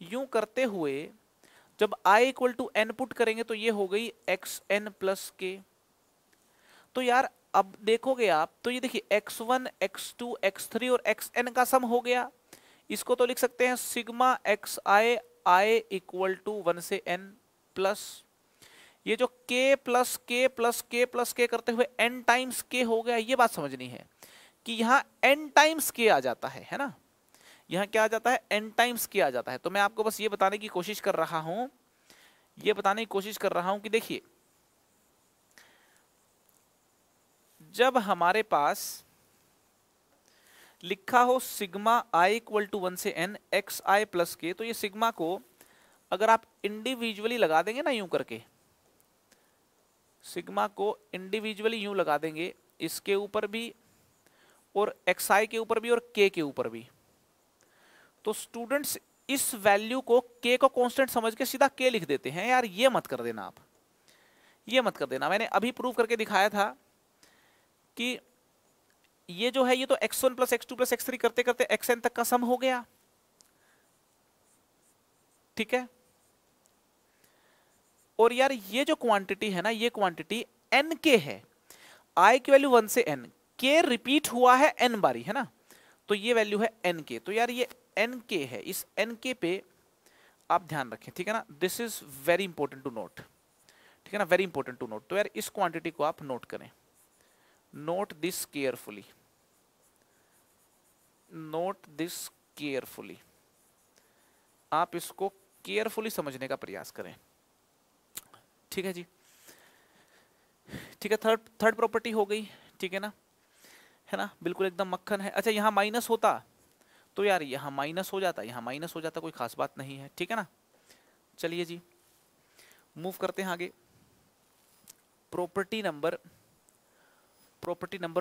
यूं करते हुए जब i equal to n put करेंगे तो ये हो गई xn प्लस के। तो यार अब देखोगे आप तो ये देखिए x1 x2 x3 और xn का सम हो गया। इसको तो लिख सकते हैं sigma x I equal to 1 से n प्लस ये जो k plus k plus k plus k करते हुए n टाइम्स k हो गया। ये बात समझनी है कि यहाँ n टाइम्स k आ जाता है ना, यहाँ क्या आ जाता है, n टाइम्स k आ जाता है। तो मैं आपको बस ये बताने की कोशिश कर रहा हूं, ये बताने की कोशिश कर रहा हूं कि देखिए जब हमारे पास लिखा हो सिग्मा i इक्वल टू 1 से n एक्स आई प्लस के, तो ये सिग्मा को अगर आप इंडिविजुअली लगा देंगे ना, यूं करके सिग्मा को इंडिविजुअली यूं लगा देंगे, इसके ऊपर भी और एक्स आई के ऊपर भी और k के ऊपर भी, तो स्टूडेंट्स इस वैल्यू को k को कांस्टेंट समझ के सीधा k लिख देते हैं। यार ये मत कर देना, आप ये मत कर देना। मैंने अभी प्रूव करके दिखाया था कि ये जो है ये तो x1 plus x2 plus x3 करते करते xn तक का सम हो गया। ठीक है, और यार ये जो क्वांटिटी है ना, ये क्वांटिटी nk है, i की वैल्यू 1 से n, k रिपीट हुआ है n बारी, है ना, तो ये वैल्यू है nk। तो यार ये nk है, इस nk पे आप ध्यान रखें। ठीक है ना, this is very important to note. ठीक है ना, वेरी इंपॉर्टेंट टू नोट। तो यार इस क्वांटिटी को आप नोट करें, note this carefully, note this carefully, आप इसको केयरफुली समझने का प्रयास करें। ठीक है जी, ठीक है, थर्ड प्रॉपर्टी हो गई। ठीक है ना, बिल्कुल एकदम मक्खन है। अच्छा यहाँ माइनस होता तो यार यहाँ माइनस हो जाता, यहाँ माइनस हो जाता, कोई खास बात नहीं है। ठीक है ना, चलिए जी मूव करते हैं आगे। प्रॉपर्टी नंबर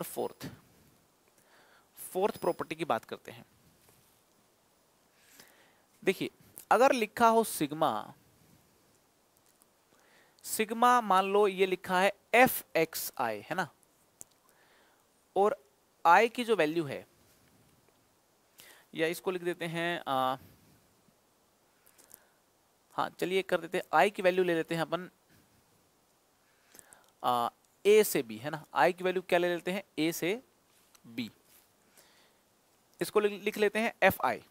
फोर्थ प्रॉपर्टी की बात करते हैं। देखिए, अगर लिखा हो सिग्मा मान लो ये लिखा है एफ एक्स आई, है ना, और आई की जो वैल्यू है, या इसको लिख देते हैं हाँ चलिए कर देते हैं, आई की वैल्यू ले लेते हैं अपन ए से बी, है ना, आई की वैल्यू क्या ले लेते हैं, ए से बी। इसको लिख लेते हैं F I,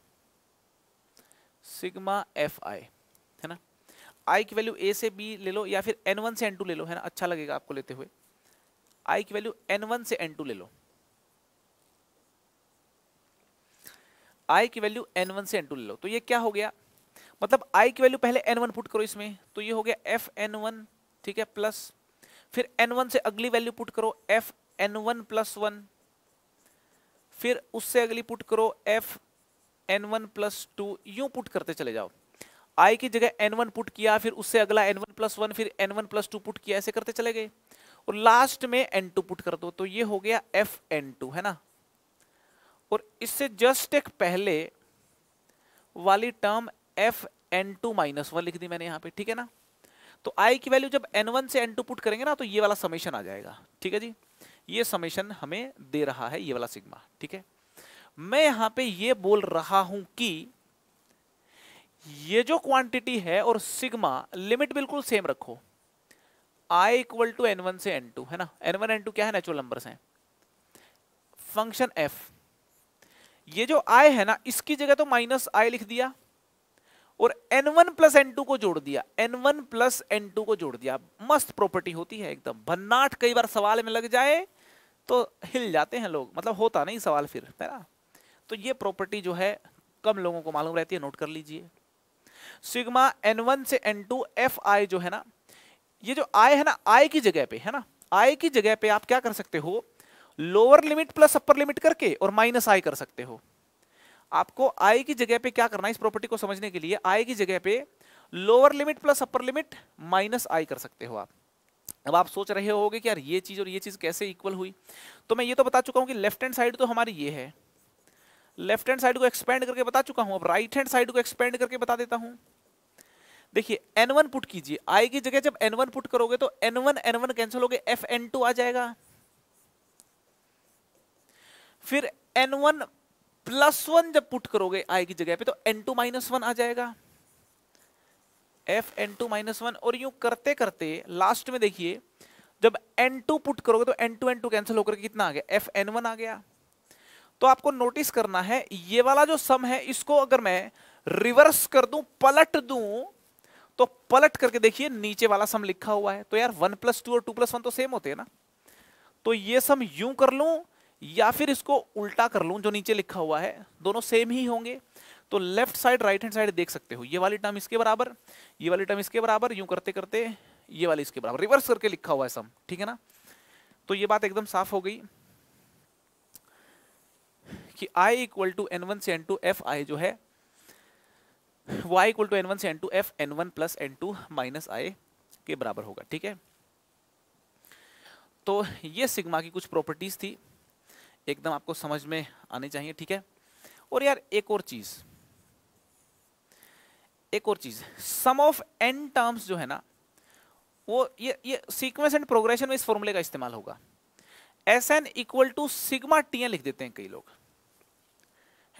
sigma F I, है ना। आई की वैल्यू ए से बी ले लो, या फिर n1 से n2 ले लो, है ना, अच्छा लगेगा आपको लेते हुए। आई की वैल्यू n1 से n2 ले लो, आई की वैल्यू n1 से n2 ले लो। तो ये क्या हो गया, मतलब आई की वैल्यू पहले n1 पुट करो इसमें, तो ये हो गया एफ n1, ठीक है, प्लस फिर n1 से अगली वैल्यू पुट करो एफ n1 प्लस 1, फिर उससे अगली पुट करो एफ n1 प्लस 2, यूं पुट करते चले जाओ। आई की जगह n1 पुट किया, फिर उससे अगला n1 प्लस 1, फिर n1 प्लस 2 पुट किया, ऐसे करते चले गए, और लास्ट में n2 पुट कर दो, तो ये हो गया एफ n2, है ना। और इससे जस्ट एक पहले वाली टर्म एफ n2 माइनस 1 लिख दी मैंने यहाँ पे, ठीक है ना। तो आई की वैल्यू जब n1 से n2 पुट करेंगे ना, तो ये वाला समेशन आ जाएगा, ठीक है जी। ये समेशन हमें दे रहा है ये वाला सिग्मा, ठीक है। मैं यहां पे ये बोल रहा हूं कि ये जो क्वांटिटी है और सिग्मा लिमिट बिल्कुल सेम रखो, i इक्वल टू n1 से n2, है ना। n1 n2 क्या है, नेचुरल नंबर्स हैं। फंक्शन f, ये जो i है ना, इसकी जगह तो माइनस i लिख दिया, और n1 प्लस n2 को जोड़ दिया, n1 प्लस n2 को जोड़ दिया। मस्त प्रॉपर्टी होती है एकदम, भन्नाट। कई बार सवाल में लग जाए तो हिल जाते हैं लोग, मतलब होता नहीं सवाल फिर, है ना। तो ये प्रॉपर्टी जो है कम लोगों को मालूम रहती है, नोट कर लीजिए। सिग्मा n1 से n2 एफ आई जो है ना, ये जो i है ना, i की जगह पे, है ना, i की जगह पे आप क्या कर सकते हो, lower limit plus upper limit करके और माइनस i कर सकते हो। आपको i की जगह पे क्या करना है, इस प्रॉपर्टी को समझने के लिए i की जगह पे lower limit plus upper limit minus i कर सकते हो आप। अब आप सोच रहे होगे कि यार ये चीज और ये चीज कैसे इक्वल हुई, तो मैं ये तो बता चुका हूं कि लेफ्ट हैंड साइड तो हमारी ये है, लेफ्ट हैंड साइड को एक्सपेंड करके बता चुका हूं, अब राइट हैंड साइड को एक्सपेंड करके बता देता हूं। देखिए n1 पुट कीजिए, i की जगह जब n1 पुट करोगे तो n1 n1 कैंसिल हो गए, एफ n2 आ जाएगा। फिर n1 प्लस 1 जब पुट करोगे i की जगह पे तो n2 माइनस 1 आ जाएगा, एफ n2 माइनस 1। और यूं करते करते लास्ट में देखिए जब n2 पुट करोगे तो n2 n2 कैंसिल होकर कितना आ गया, एफ n1 आ गया। तो आपको नोटिस करना है, ये वाला जो सम है इसको अगर मैं रिवर्स कर दूं, पलट दूं, तो पलट करके देखिए नीचे वाला सम लिखा हुआ है, तो यार 1 प्लस 2 और 2 प्लस 1 तो सेम होते हैं ना। तो ये सम यूं कर लूं या फिर इसको उल्टा कर लूं, जो नीचे लिखा हुआ है दोनों सेम ही होंगे। तो left side right hand side देख सकते हो, ये वाली टर्म इसके बराबर, ये वाली टर्म इसके बराबर, यूं करते करते ये वाली इसके बराबर, रिवर्स करके लिखा हुआ है सम, ठीक है ना। तो ये बात एकदम साफ हो गई कि i इक्वल टू n1 से n2 एफ आई जो है y इक्वल टू n1 से n2 F n1 plus n2 minus i के बराबर होगा, ठीक है। तो ये सिग्मा की कुछ प्रॉपर्टीज थी, एकदम आपको समझ में आनी चाहिए, ठीक है। और यार एक और चीज सम ऑफ n टर्म्स जो है ना, वो ये सीक्वेंस एंड प्रोग्रेशन में इस फॉर्मूले का इस्तेमाल होगा। Sn equal to sigma Tn लिख देते हैं कई लोग,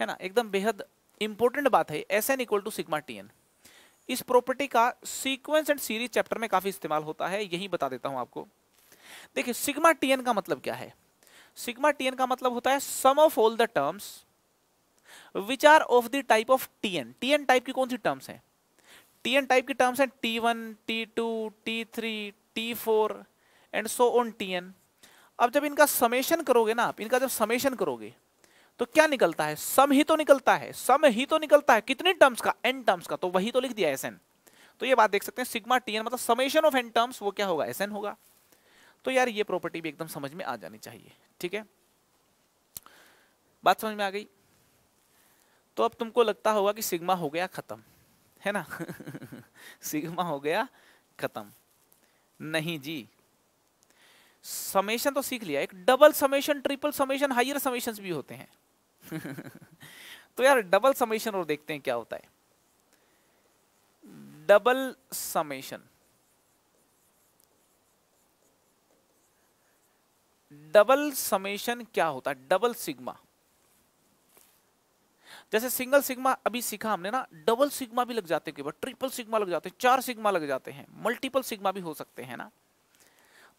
है ना, एकदम बेहद इंपॉर्टेंट बात है। Sn equal to sigma Tn, इस प्रॉपर्टी का सीक्वेंस एंड सीरीज चैप्टर में काफी इस्तेमाल होता है, यही बता देता हूं आपको। देखिए सिग्मा Tn का मतलब क्या है, सिग्मा Tn का मतलब होता है sum of all the terms which are of the type of Tn। Tn type की कौन सी टर्म्स हैं, Tn टाइप की टर्म्स हैं T1 T2 T3 T4 and so on Tn। अब जब इनका समेशन करोगे ना आप, इनका जब समेशन करोगे तो क्या निकलता है, सम ही तो निकलता है, सम ही तो निकलता है, कितने टर्म्स का, n टर्म्स का, तो वही तो लिख दिया Sn। तो ये बात देख सकते हैं सिग्मा Tn मतलब समेशन ऑफ n टर्म्स, वो क्या होगा, Sn होगा। तो यार ये प्रॉपर्टी भी एकदम समझ में आ जानी चाहिए, ठीक है। बात समझ में आ गई। तो अब तुमको लगता होगा कि सिग्मा हो गया खत्म, है ना सिग्मा हो गया खत्म। नहीं जी, समेशन तो सीख लिया, एक double summation, triple summation, higher summations भी होते हैं। तो यार डबल समेशन और देखते हैं क्या होता है। डबल समेशन, डबल समेशन क्या होता है? डबल सिग्मा, जैसे सिंगल सिग्मा अभी सीखा हमने ना, डबल सिग्मा भी लग जाते हैं, ट्रिपल सिग्मा लग जाते हैं, 4 सिग्मा लग जाते हैं, मल्टीपल सिग्मा भी हो सकते हैं ना।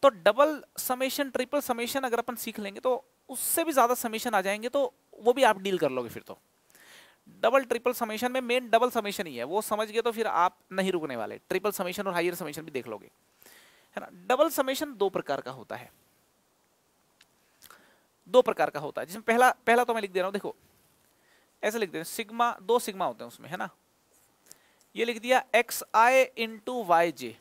तो डबल समेशन, ट्रिपल समेशन अगर अपन सीख लेंगे तो उससे भी ज्यादा समेशन आ जाएंगे, तो वो भी आप डील कर लोगे फिर तो। डबल ट्रिपल समेशन में मेन डबल समेशन ही है, वो समझ गए तो फिर आप नहीं रुकने वाले, ट्रिपल समेशन और हायर समेशन भी देख लोगे, है ना। डबल समेशन 2 प्रकार का होता है, 2 प्रकार का होता है, जिसमें पहला तो मैं लिख दे रहा हूं, देखो ऐसे लिख दे रहे हैं, सिग्मा, 2 सिग्मा होते हैं उसमें, है ना। ये लिख दिया x i into y j,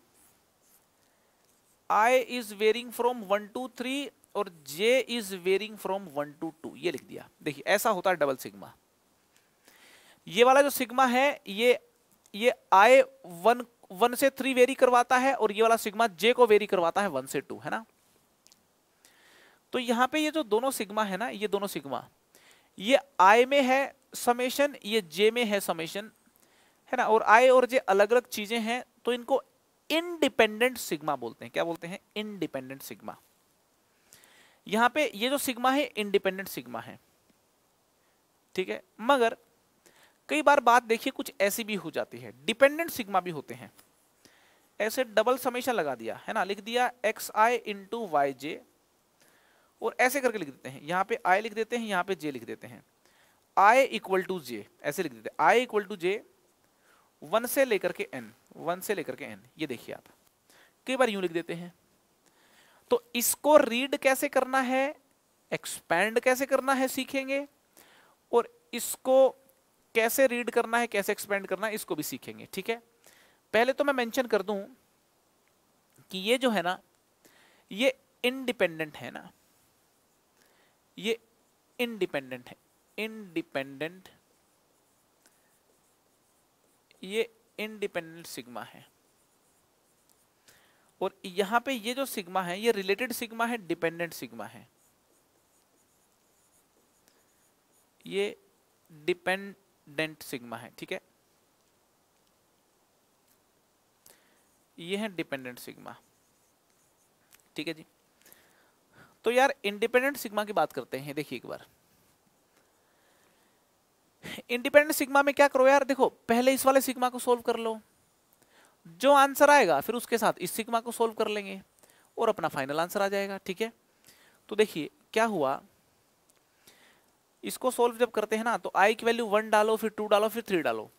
I is varying from 1 to 3 और J is varying from 1 to 2, ये लिख दिया। देखिए ऐसा होता है डबल सिग्मा। ये वाला जो सिग्मा है ये I 1 से 3 वेरी करवाता है, और ये वाला सिग्मा J को वेरी करवाता है 1 से 2, है ना। तो यहां पे ये जो दोनों सिग्मा है ना, ये दोनों सिग्मा, ये I में है समेशन, ये J में है समेशन, है ना। और I और J अलग अलग चीजें हैं, तो इनको इंडिपेंडेंट सिग्मा बोलते हैं। क्या बोलते हैं? Independent sigma. यहां पे ये जो सिग्मा है इंडिपेंडेंट सिग्मा है, ठीक है। मगर कई बार बात देखिए कुछ ऐसी भी हो जाती है, डिपेंडेंट सिग्मा भी होते हैं। ऐसे डबल समेशन लगा दिया, है ना, लिख दिया एक्स आई इंटू वाई जे, और ऐसे करके लिख देते हैं, यहां पे आई लिख देते हैं, यहां पे जे लिख देते हैं, आई इक्वल टू जे, ऐसे लिख देते हैं, आई इक्वल टू जे 1 से लेकर के n, 1 से लेकर के n। ये देखिए आप कई बार यूं लिख देते हैं। तो इसको रीड कैसे करना है, एक्सपैंड कैसे करना है सीखेंगे, और इसको कैसे रीड करना है, कैसे एक्सपैंड करना है, इसको भी सीखेंगे, ठीक है। पहले तो मैं मेंशन कर दूं कि ये जो है ना, ये इंडिपेंडेंट है ना, ये इंडिपेंडेंट है, इंडिपेंडेंट, ये इंडिपेंडेंट सिग्मा है। और यहां पे ये जो सिग्मा है ये रिलेटेड सिग्मा है, डिपेंडेंट सिग्मा है, ये डिपेंडेंट सिग्मा है, ठीक है। ये है डिपेंडेंट सिग्मा, ठीक है जी। तो यार इंडिपेंडेंट सिग्मा की बात करते हैं। देखिए एक बार इंडिपेंडेंट सिग्मा में क्या करो यार, देखो पहले इस वाले सिग्मा को सोल्व कर लो, जो आंसर आएगा फिर उसके साथ इस सिग्मा को सोल्व कर लेंगे और अपना फाइनल आंसर आ जाएगा, ठीक है। तो देखिए क्या हुआ, इसको सोल्व जब करते हैं ना, तो आई की वैल्यू 1 डालो, फिर 2 डालो, फिर 3 डालो।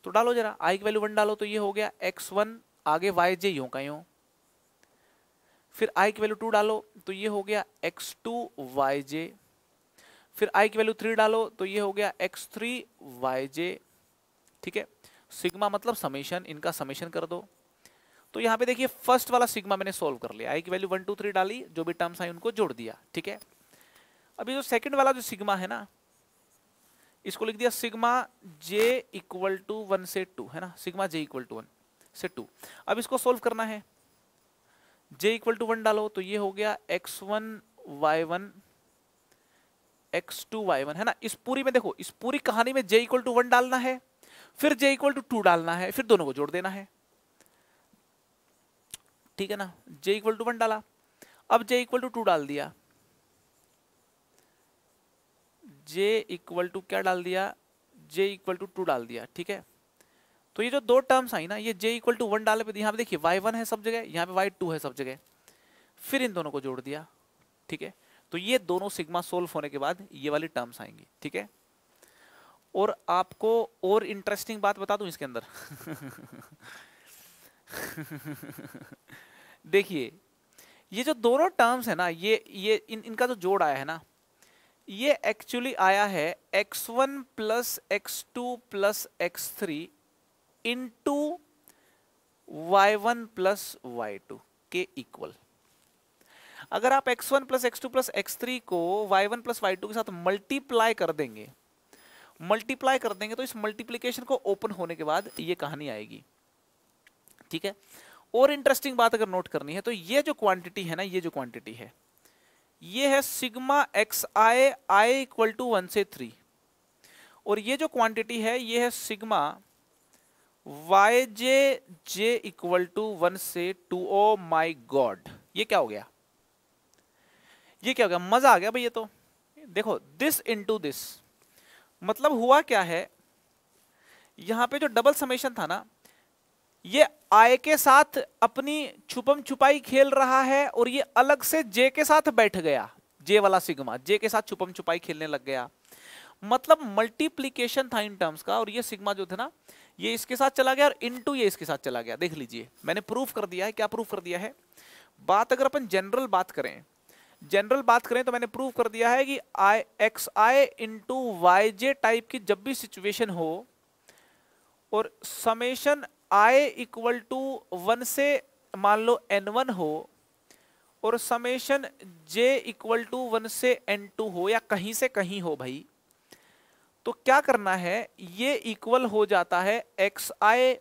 तो डालो जरा, आई की वैल्यू 1 डालो तो ये हो गया x1, आगे वाई जे यूं का यूं, फिर आई की वैल्यू 2 डालो तो ये हो गया x2 वाई जे, फिर आई की वैल्यू 3 डालो तो ये हो गया x3 वाई जे, ठीक है। सिग्मा मतलब समेशन, इनका समेशन कर दो। तो यहाँ पे देखिए फर्स्ट वाला सिग्मा मैंने सोल्व कर लिया, आई की वैल्यू 1 2 3 डाली, जो भी टर्म्स आई उनको जोड़ दिया, ठीक है। अभी जो सेकंड वाला जो सिग्मा है ना, इसको लिख दिया सिग्मा जे इक्वल टू 1 से 2, है ना, सिग्मा जे इक्वल टू 1 से 2। अब इसको सोल्व करना है, जे इक्वल टू 1 डालो तो ये हो गया x1 y1 x2 y1, है ना। इस पूरी में देखो, इस पूरी कहानी में j इक्वल टू 1 डालना है, फिर j इक्वल टू 2 डालना है, फिर दोनों को जोड़ देना है, ठीक है ना। j इक्वल टू 1 डाला, अब j इक्वल टू 2 डाल दिया, j इक्वल टू क्या डाल दिया, j इक्वल टू 2 डाल दिया, ठीक है। तो ये जो दो टर्म्स आई ना, ये j इक्वल टू 1 डाले पे यहाँ पे देखिए y1 है सब जगह, यहाँ पे y2 है सब जगह, फिर इन दोनों को जोड़ दिया, ठीक है। तो ये दोनों सिग्मा सोल्व होने के बाद ये वाली टर्म्स आएंगी, ठीक है। और आपको और इंटरेस्टिंग बात बता दूं इसके अंदर देखिए ये जो दोनों टर्म्स है ना, ये इनका जो जोड़ आया है ना, ये एक्चुअली आया है x1 plus x2 plus x3 into y1 plus y2 के इक्वल। अगर आप x1 plus x2 plus x3 को y1 प्लस y2 के साथ मल्टीप्लाई कर देंगे, तो इस मल्टीप्लीकेशन को ओपन होने के बाद ये कहानी आएगी, ठीक है। और इंटरेस्टिंग बात अगर नोट करनी है तो ये जो क्वांटिटी है ना, ये जो क्वांटिटी है ये है sigma x I I equal to 1 से 3, और ये जो क्वांटिटी है ये है sigma y j j equal to 1 से 2। ओ माई गॉड, ये क्या हो गया, ये क्या हो गया, मजा आ गया भाई। ये तो देखो दिस इनटू दिस, मतलब हुआ क्या है, यहां पे जो डबल समेशन था ना, ये आई के साथ अपनी छुपम छुपाई खेल रहा है और ये अलग से जे के साथ बैठ गया, जे वाला सिग्मा जे के साथ छुपम छुपाई खेलने लग गया। मतलब मल्टीप्लीकेशन था इन टर्म्स का, और ये सिग्मा जो था ना ये इसके साथ चला गया और इनटू ये इसके साथ चला गया। देख लीजिए मैंने प्रूफ कर दिया है। क्या प्रूफ कर दिया है, बात अगर अपन जनरल बात करें, जनरल बात करें तो मैंने प्रूव कर दिया है कि आई x i into y J type की जब भी सिचुएशन हो और समेशन आई इक्वल टू 1 से मान लो n1 हो और समेशन j इक्वल टू 1 से n2 हो या कहीं से कहीं हो भाई, तो क्या करना है, ये इक्वल हो जाता है एक्स आई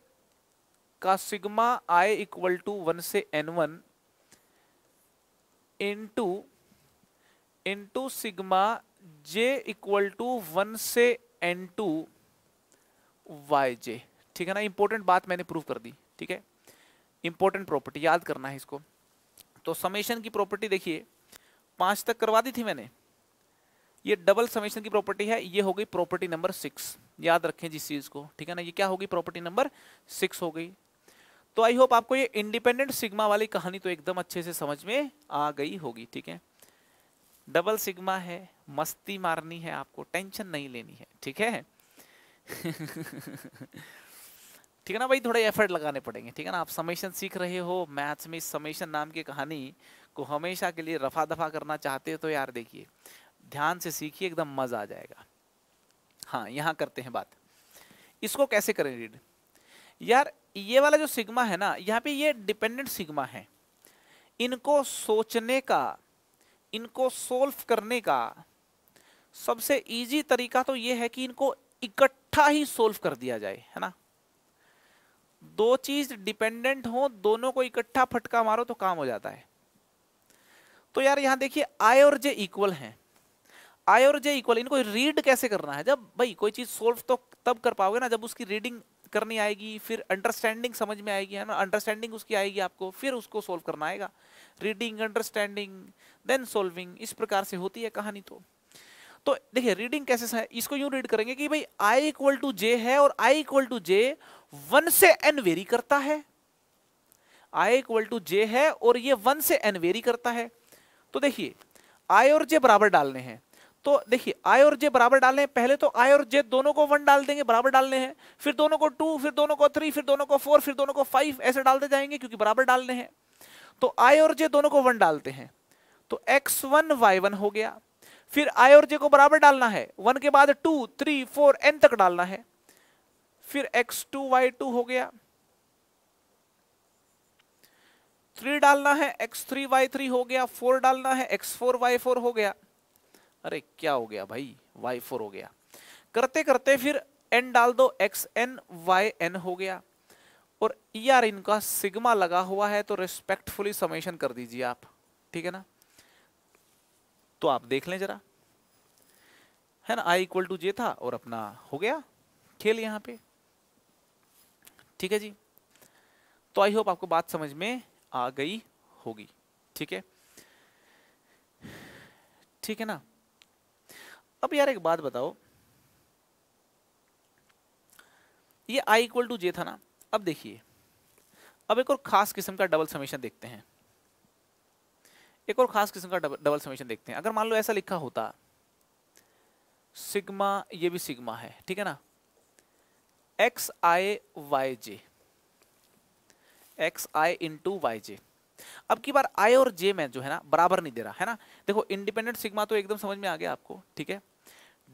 का सिग्मा आई इक्वल टू 1 से n1 into sigma j equal to 1 से n2 वाई जे। ठीक है ना, इंपॉर्टेंट बात मैंने प्रूव कर दी। ठीक है, इंपॉर्टेंट प्रॉपर्टी याद करना है इसको। तो समेशन की प्रॉपर्टी देखिए 5 तक करवा दी थी मैंने, ये डबल समेशन की प्रॉपर्टी है, ये हो गई प्रॉपर्टी नंबर 6। याद रखें जिस चीज को, ठीक है ना, ये क्या होगी, प्रॉपर्टी नंबर 6 हो गई। तो आई होप आपको ये इंडिपेंडेंट सिग्मा वाली कहानी तो एकदम अच्छे से समझ में आ गई होगी। ठीक है, डबल सिग्मा है, मस्ती मारनी है आपको, टेंशन नहीं लेनी है। ठीक है ठीक है ना भाई, थोड़े एफर्ट लगाने पड़ेंगे। ठीक है ना, आप समेशन सीख रहे हो मैथ्स में, समेशन नाम की कहानी को हमेशा के लिए रफा दफा करना चाहते हो तो यार देखिए ध्यान से सीखिए, एकदम मजा आ जाएगा। हाँ, यहाँ करते हैं बात, इसको कैसे करें रीड। यार ये वाला जो सिग्मा है ना, यहाँ पे ये डिपेंडेंट सिग्मा है, इनको सोचने का, इनको सोल्व करने का सबसे इजी तरीका तो ये है कि इनको इकट्ठा ही सोल्व कर दिया जाए, है ना। दो चीज डिपेंडेंट हो, दोनों को इकट्ठा फटका मारो तो काम हो जाता है। तो यार यहां देखिए आई और जे इक्वल हैं, आई और जे इक्वल, इनको रीड कैसे करना है। जब भाई कोई चीज सोल्व तो तब कर पाओगे ना जब उसकी रीडिंग करनी आएगी, फिर अंडरस्टैंडिंग समझ में आएगी, है ना, अंडरस्टैंडिंग उसकी आएगी आपको, फिर उसको सोल्व करना आएगा। रीडिंग, अंडरस्टैंडिंग, देन सोल्विंग, इस प्रकार से होती है कहानी। तो देखिए रीडिंग कैसे है, इसको यूं रीड करेंगे कि भाई आई इक्वल टू जे है और आई इक्वल टू जे 1 से n वेरी करता है। आई इक्वल टू जे है और ये 1 से n वेरी करता है। तो देखिए आई और जे बराबर डालने हैं, तो देखिए आई और जे बराबर डालने हैं, पहले तो आई और जे दोनों को 1 डाल देंगे, बराबर डालने हैं, फिर दोनों को 2, फिर दोनों को 3, फिर दोनों को 4, फिर दोनों को 5, ऐसे डालते जाएंगे क्योंकि बराबर डालने हैं। तो आई और जे दोनों को 1 डालते हैं, तो x1 y1 हो गया। फिर आई और जे को बराबर डालना है, 1 के बाद 2, 3, 4 n तक डालना है, फिर x2 y2 हो गया, 3 डालना है, x3 y3 हो गया, 4 डालना है, x4 y4 हो गया। अरे क्या हो गया भाई, y4 हो गया। करते करते फिर n डाल दो, xn yn हो गया। और यार इनका सिग्मा लगा हुआ है तो रिस्पेक्टफुली समेशन कर दीजिए आप, ठीक है ना। तो आप देख लें जरा, है ना, आई इक्वल टू जे था और अपना हो गया खेल यहां पे। ठीक है जी, तो आई होप आपको बात समझ में आ गई होगी। ठीक है, ठीक है ना। अब यार एक बात बताओ, ये आई इक्वल टू जे था ना, अब देखिए अब एक और खास किस्म का डबल समेशन देखते हैं, एक और खास किस्म का डबल समेशन देखते हैं। अगर मान लो ऐसा लिखा होता सिग्मा, ये भी सिग्मा है, ठीक है ना, x i y J, x i into y जे। अब की बार आई और जे में जो है ना बराबर नहीं दे रहा है ना। देखो इंडिपेंडेंट सिग्मा तो एकदम समझ में आ गया आपको, ठीक है।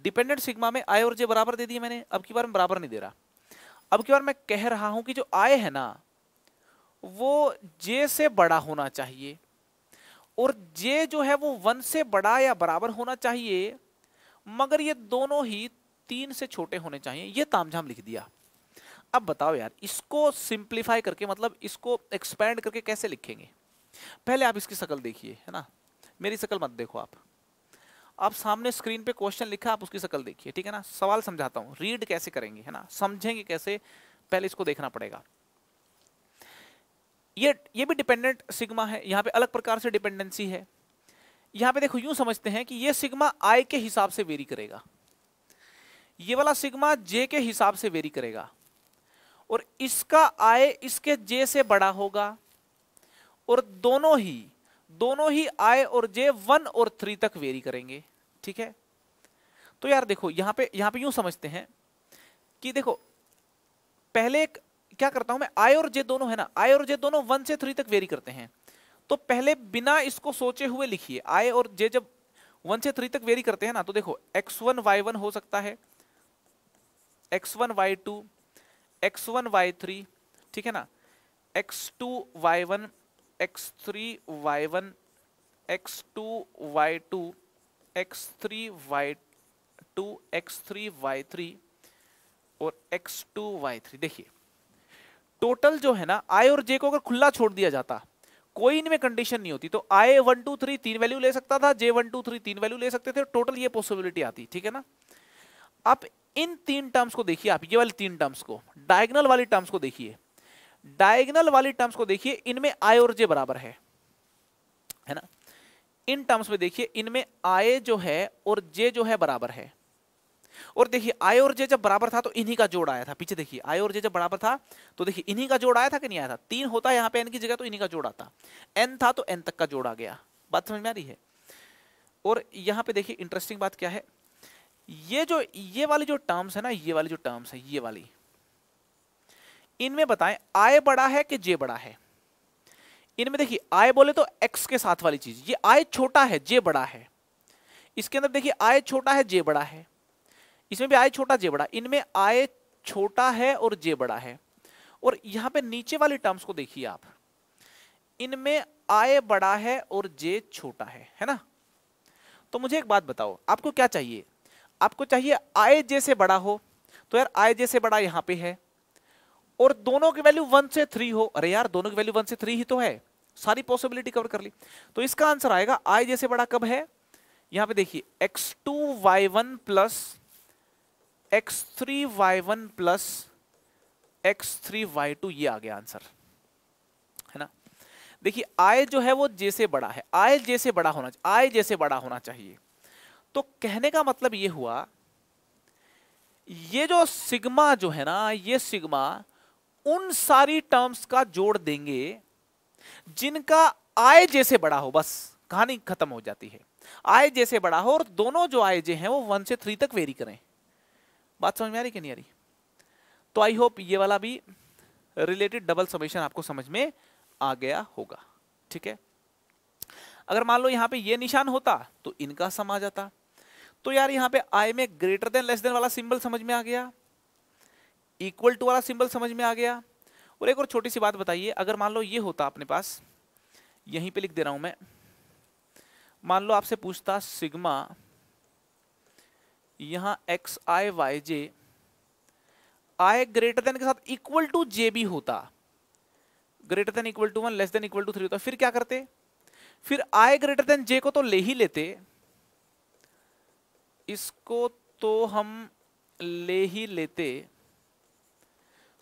डिपेंडेंट सिग्मा में आई और जे बराबर दे दिए मैंने, अब की बार में बराबर नहीं दे रहा। अब की बार मैं कह रहा हूं कि जो आई है ना वो जे से बड़ा होना चाहिए और जे जो है वो 1 से बड़ा या बराबर होना चाहिए, मगर ये दोनों ही 3 से छोटे होने चाहिए। ये तामझाम लिख दिया। अब बताओ यार, इसको सिंप्लीफाई करके मतलब इसको एक्सपैंड करके कैसे लिखेंगे? पहले आप इसकी शक्ल देखिए, है ना, मेरी शक्ल मत देखो आप सामने स्क्रीन पे क्वेश्चन लिखा, आप उसकी शक्ल देखिए, ठीक है ना। सवाल समझाता हूं, रीड कैसे करेंगे, है ना, समझेंगे कैसे, पहले इसको देखना पड़ेगा। ये भी डिपेंडेंट सिग्मा है, यहाँ पे अलग प्रकार से डिपेंडेंसी है। यहाँ पे देखो यूं समझते हैं कि ये सिग्मा आई के हिसाब से वेरी करेगा, ये वाला सिग्मा जे के हिसाब से वेरी करेगा, और इसका आई इसके जे से बड़ा होगा, और दोनों ही आई और जे 1 और 3 तक वेरी करेंगे, ठीक है। तो यार देखो यहाँ पे यूं समझते हैं कि देखो पहले क्या करता हूं मैं, आई और जे दोनों, है ना, आई और जे दोनों 1 से 3 तक वेरी करते हैं, तो पहले बिना इसको सोचे हुए लिखिए, आई और जे जब 1 से 3 तक वेरी करते हैं ना, तो देखो x1 y1 हो सकता है, x1 y2, x1 y3, ठीक है ना, x2 y1, x3 y1, x2 y2, x3 y2, x3 y3 और x2 y3। देखिए टोटल जो है ना, आई और जे को अगर खुला छोड़ दिया जाता, कोई इनमें कंडीशन नहीं होती, तो आई 1 2 3 3 वैल्यू ले सकता था, जे 1 2 3 3 वैल्यू ले सकते थे, टोटल ये पॉसिबिलिटी आती, ठीक है ना। आप इन 3 टर्म्स को देखिए, आप ये वाली 3 टर्म्स को, डायगोनल वाली टर्म्स को देखिए, डायगोनल वाली टर्म्स को देखिए, इनमें आई और जे बराबर है ना। इन टर्म्स में देखिए, इनमें आई जो है और जे जो है बराबर है, और देखिए आई और जे जब बराबर था तो इन्हीं का जोड़ आया था, पीछे देखिए आई और जे जब बराबर था तो देखिए इन्हीं का जोड़ आया था कि नहीं आया था, 3 होता है यहाँ पे n की जगह तो इन्हीं का जोड़ आता, n था तो n तक का जोड़ आ गया। बात समझ में आ रही है? और यहाँ पे देखिए इंटरेस्टिंग बात क्या है, ये वाली जो टर्म्स है ना, ये वाली जो टर्म्स है, ये वाली, इनमें बताएं आई बड़ा है कि जे बड़ा है। इनमें देखिए आई बोले तो x के साथ वाली चीज, ये आई छोटा है जे बड़ा है, इसके अंदर देखिए आई छोटा है जे बड़ा है, इसमें भी आई छोटा जे बड़ा, इनमें आई छोटा है और जे बड़ा है। और यहां पे नीचे वाली टर्म्स को देखिए आप, इनमें आई बड़ा है और जे छोटा है ना। तो मुझे एक बात बताओ, आपको क्या चाहिए? आपको चाहिए आई जे से बड़ा हो, तो यार आई जे से बड़ा यहां पे है, और दोनों की वैल्यू 1 से 3 हो। अरे यार दोनों की वैल्यू 1 से 3 ही तो है, सारी पॉसिबिलिटी कवर कर ली। तो इसका आंसर आएगा आई जे से बड़ा कब है, यहां पे देखिए x2 y1 plus x3 y1 plus x3 y2, ये आ गया आंसर, है ना। देखिए आई जो है वो जे से बड़ा है, आई जे से बड़ा होना चाहिए, आई जे से बड़ा होना चाहिए। तो कहने का मतलब ये हुआ, ये जो सिग्मा जो है ना, ये सिग्मा उन सारी टर्म्स का जोड़ देंगे जिनका आई जे से बड़ा हो, बस कहानी खत्म हो जाती है। आई जे से बड़ा हो और दोनों जो आई जे हैं वो 1 से 3 तक वेरी करें। बात समझ में आ रही कि नहीं आ रही? तो आई होप ये वाला भी रिलेटेड डबल समेशन आपको समझ में आ गया होगा, ठीक है। अगर मान लो यहां पे ये निशान होता तो इनका सम आ जाता। तो यार यहां पे आई में ग्रेटर देन लेस देन वाला सिंबल समझ में आ गया, इक्वल टू वाला सिंबल समझ में आ गया। और एक और छोटी सी बात बताइए, अगर मान लो ये होता अपने पास, यहीं पे लिख दे रहा हूं मैं, मान लो आपसे पूछता सिग्मा यहां x i y j, i greater than के साथ इक्वल टू जे भी होता, greater than equal to 1 less than equal to 3 होता, फिर क्या करते? फिर आई ग्रेटर देन जे को तो ले ही लेते, इसको तो हम ले ही लेते,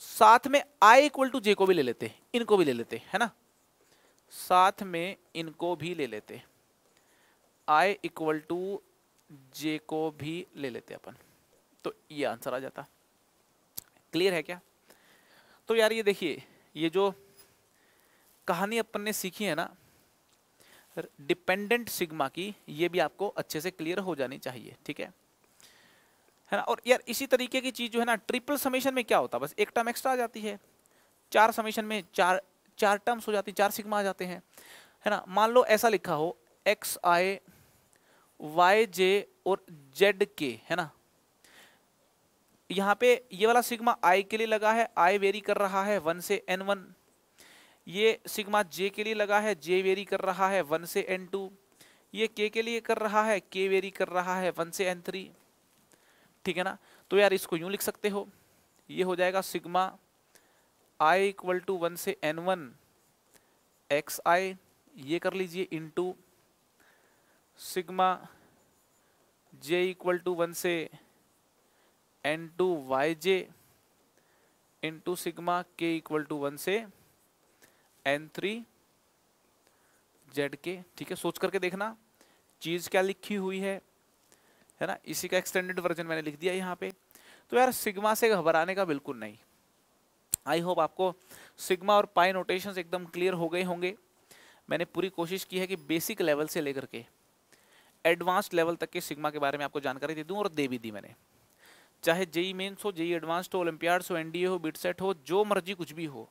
साथ में आई इक्वल टू जे को भी ले लेते, इनको भी ले लेते, है ना, साथ में इनको भी ले लेते, आई इक्वल टू जे को भी ले लेते अपन, तो ये आंसर आ जाता। क्लियर है क्या? तो यार ये देखिए, ये जो कहानी अपन ने सीखी है ना डिपेंडेंट सिग्मा की, ये भी आपको अच्छे से क्लियर हो जानी चाहिए, ठीक है ना। और यार इसी तरीके की चीज जो है ना, ट्रिपल समेशन में क्या होता है, बस एक टर्म एक्स्ट्रा आ जाती है, 4 समेशन में चार टर्म्स हो जाती, 4 सिग्मा आ जाते हैं, है ना। मान लो ऐसा लिखा हो एक्स आई वाई जे और जेड के, है ना, यहाँ पे ये वाला सिग्मा आई के लिए लगा है, आई वेरी कर रहा है 1 से n1, ये सिग्मा जे के लिए लगा है, जे वेरी कर रहा है 1 से n2, ये के लिए कर रहा है, के वेरी कर रहा है 1 से n3, ठीक है ना। तो यार इसको यूं लिख सकते हो, ये हो जाएगा सिग्मा i इक्वल टू 1 से n1 xi ये कर लीजिए into sigma j equal to 1 से n2 yj into sigma k equal to 1 से n3 zk। ठीक है, सोच करके देखना चीज क्या लिखी हुई है ना, इसी का एक्सटेंडेड वर्जन मैंने लिख दिया यहाँ पे। तो यार सिग्मा से घबराने का बिल्कुल नहीं। आई होप आपको सिग्मा और पाई नोटेशंस एकदम क्लियर हो गए होंगे। मैंने पूरी कोशिश की है कि बेसिक लेवल से लेकर के एडवांस्ड लेवल तक के सिग्मा के बारे में आपको जानकारी दे दूं, और दे भी दी मैंने। चाहे जेई मेंस हो, जेई एडवांस्ड हो, ओलंपियाड्स हो, एनडीए हो, बिटसेट हो, जो मर्जी कुछ भी हो,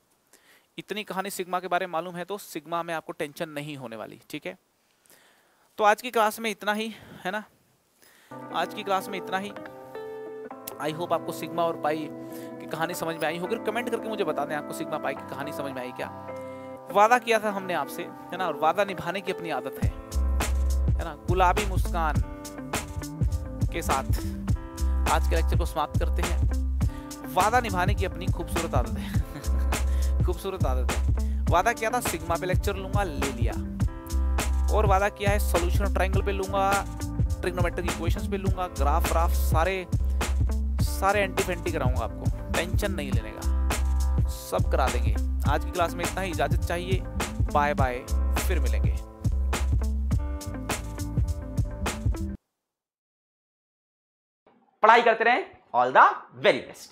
इतनी कहानी सिग्मा के बारे में मालूम है तो सिग्मा में आपको टेंशन नहीं होने वाली। ठीक है, तो आज की क्लास में इतना ही है ना, आज की क्लास में इतना ही। आई होप आपको सिग्मा और पाई की कहानी समझ में आई होगी। कमेंट करके मुझे बता दें आपको सिग्मा पाई की कहानी समझ में आई क्या। वादा किया था हमने आपसे, है ना, और वादा निभाने की अपनी आदत है ना। गुलाबी मुस्कान के साथ आज के लेक्चर को समाप्त करते हैं। वादा निभाने की अपनी खूबसूरत आदत है खूबसूरत आदत है। वादा किया था सिग्मा पे लेक्चर लूंगा, ले लिया। और वादा किया है सॉल्यूशन ऑफ ट्रायंगल पे लूंगा, ट्रिग्नोमेट्रिक इक्वेशंस पे लूंगा, ग्राफ सारे एंटी फेंटी कराऊंगा आपको, टेंशन नहीं लेने का, सब करा देंगे। आज की क्लास में इतना ही, इजाजत चाहिए, बाय बाय, फिर मिलेंगे। पढ़ाई करते रहें, ऑल द वेरी बेस्ट।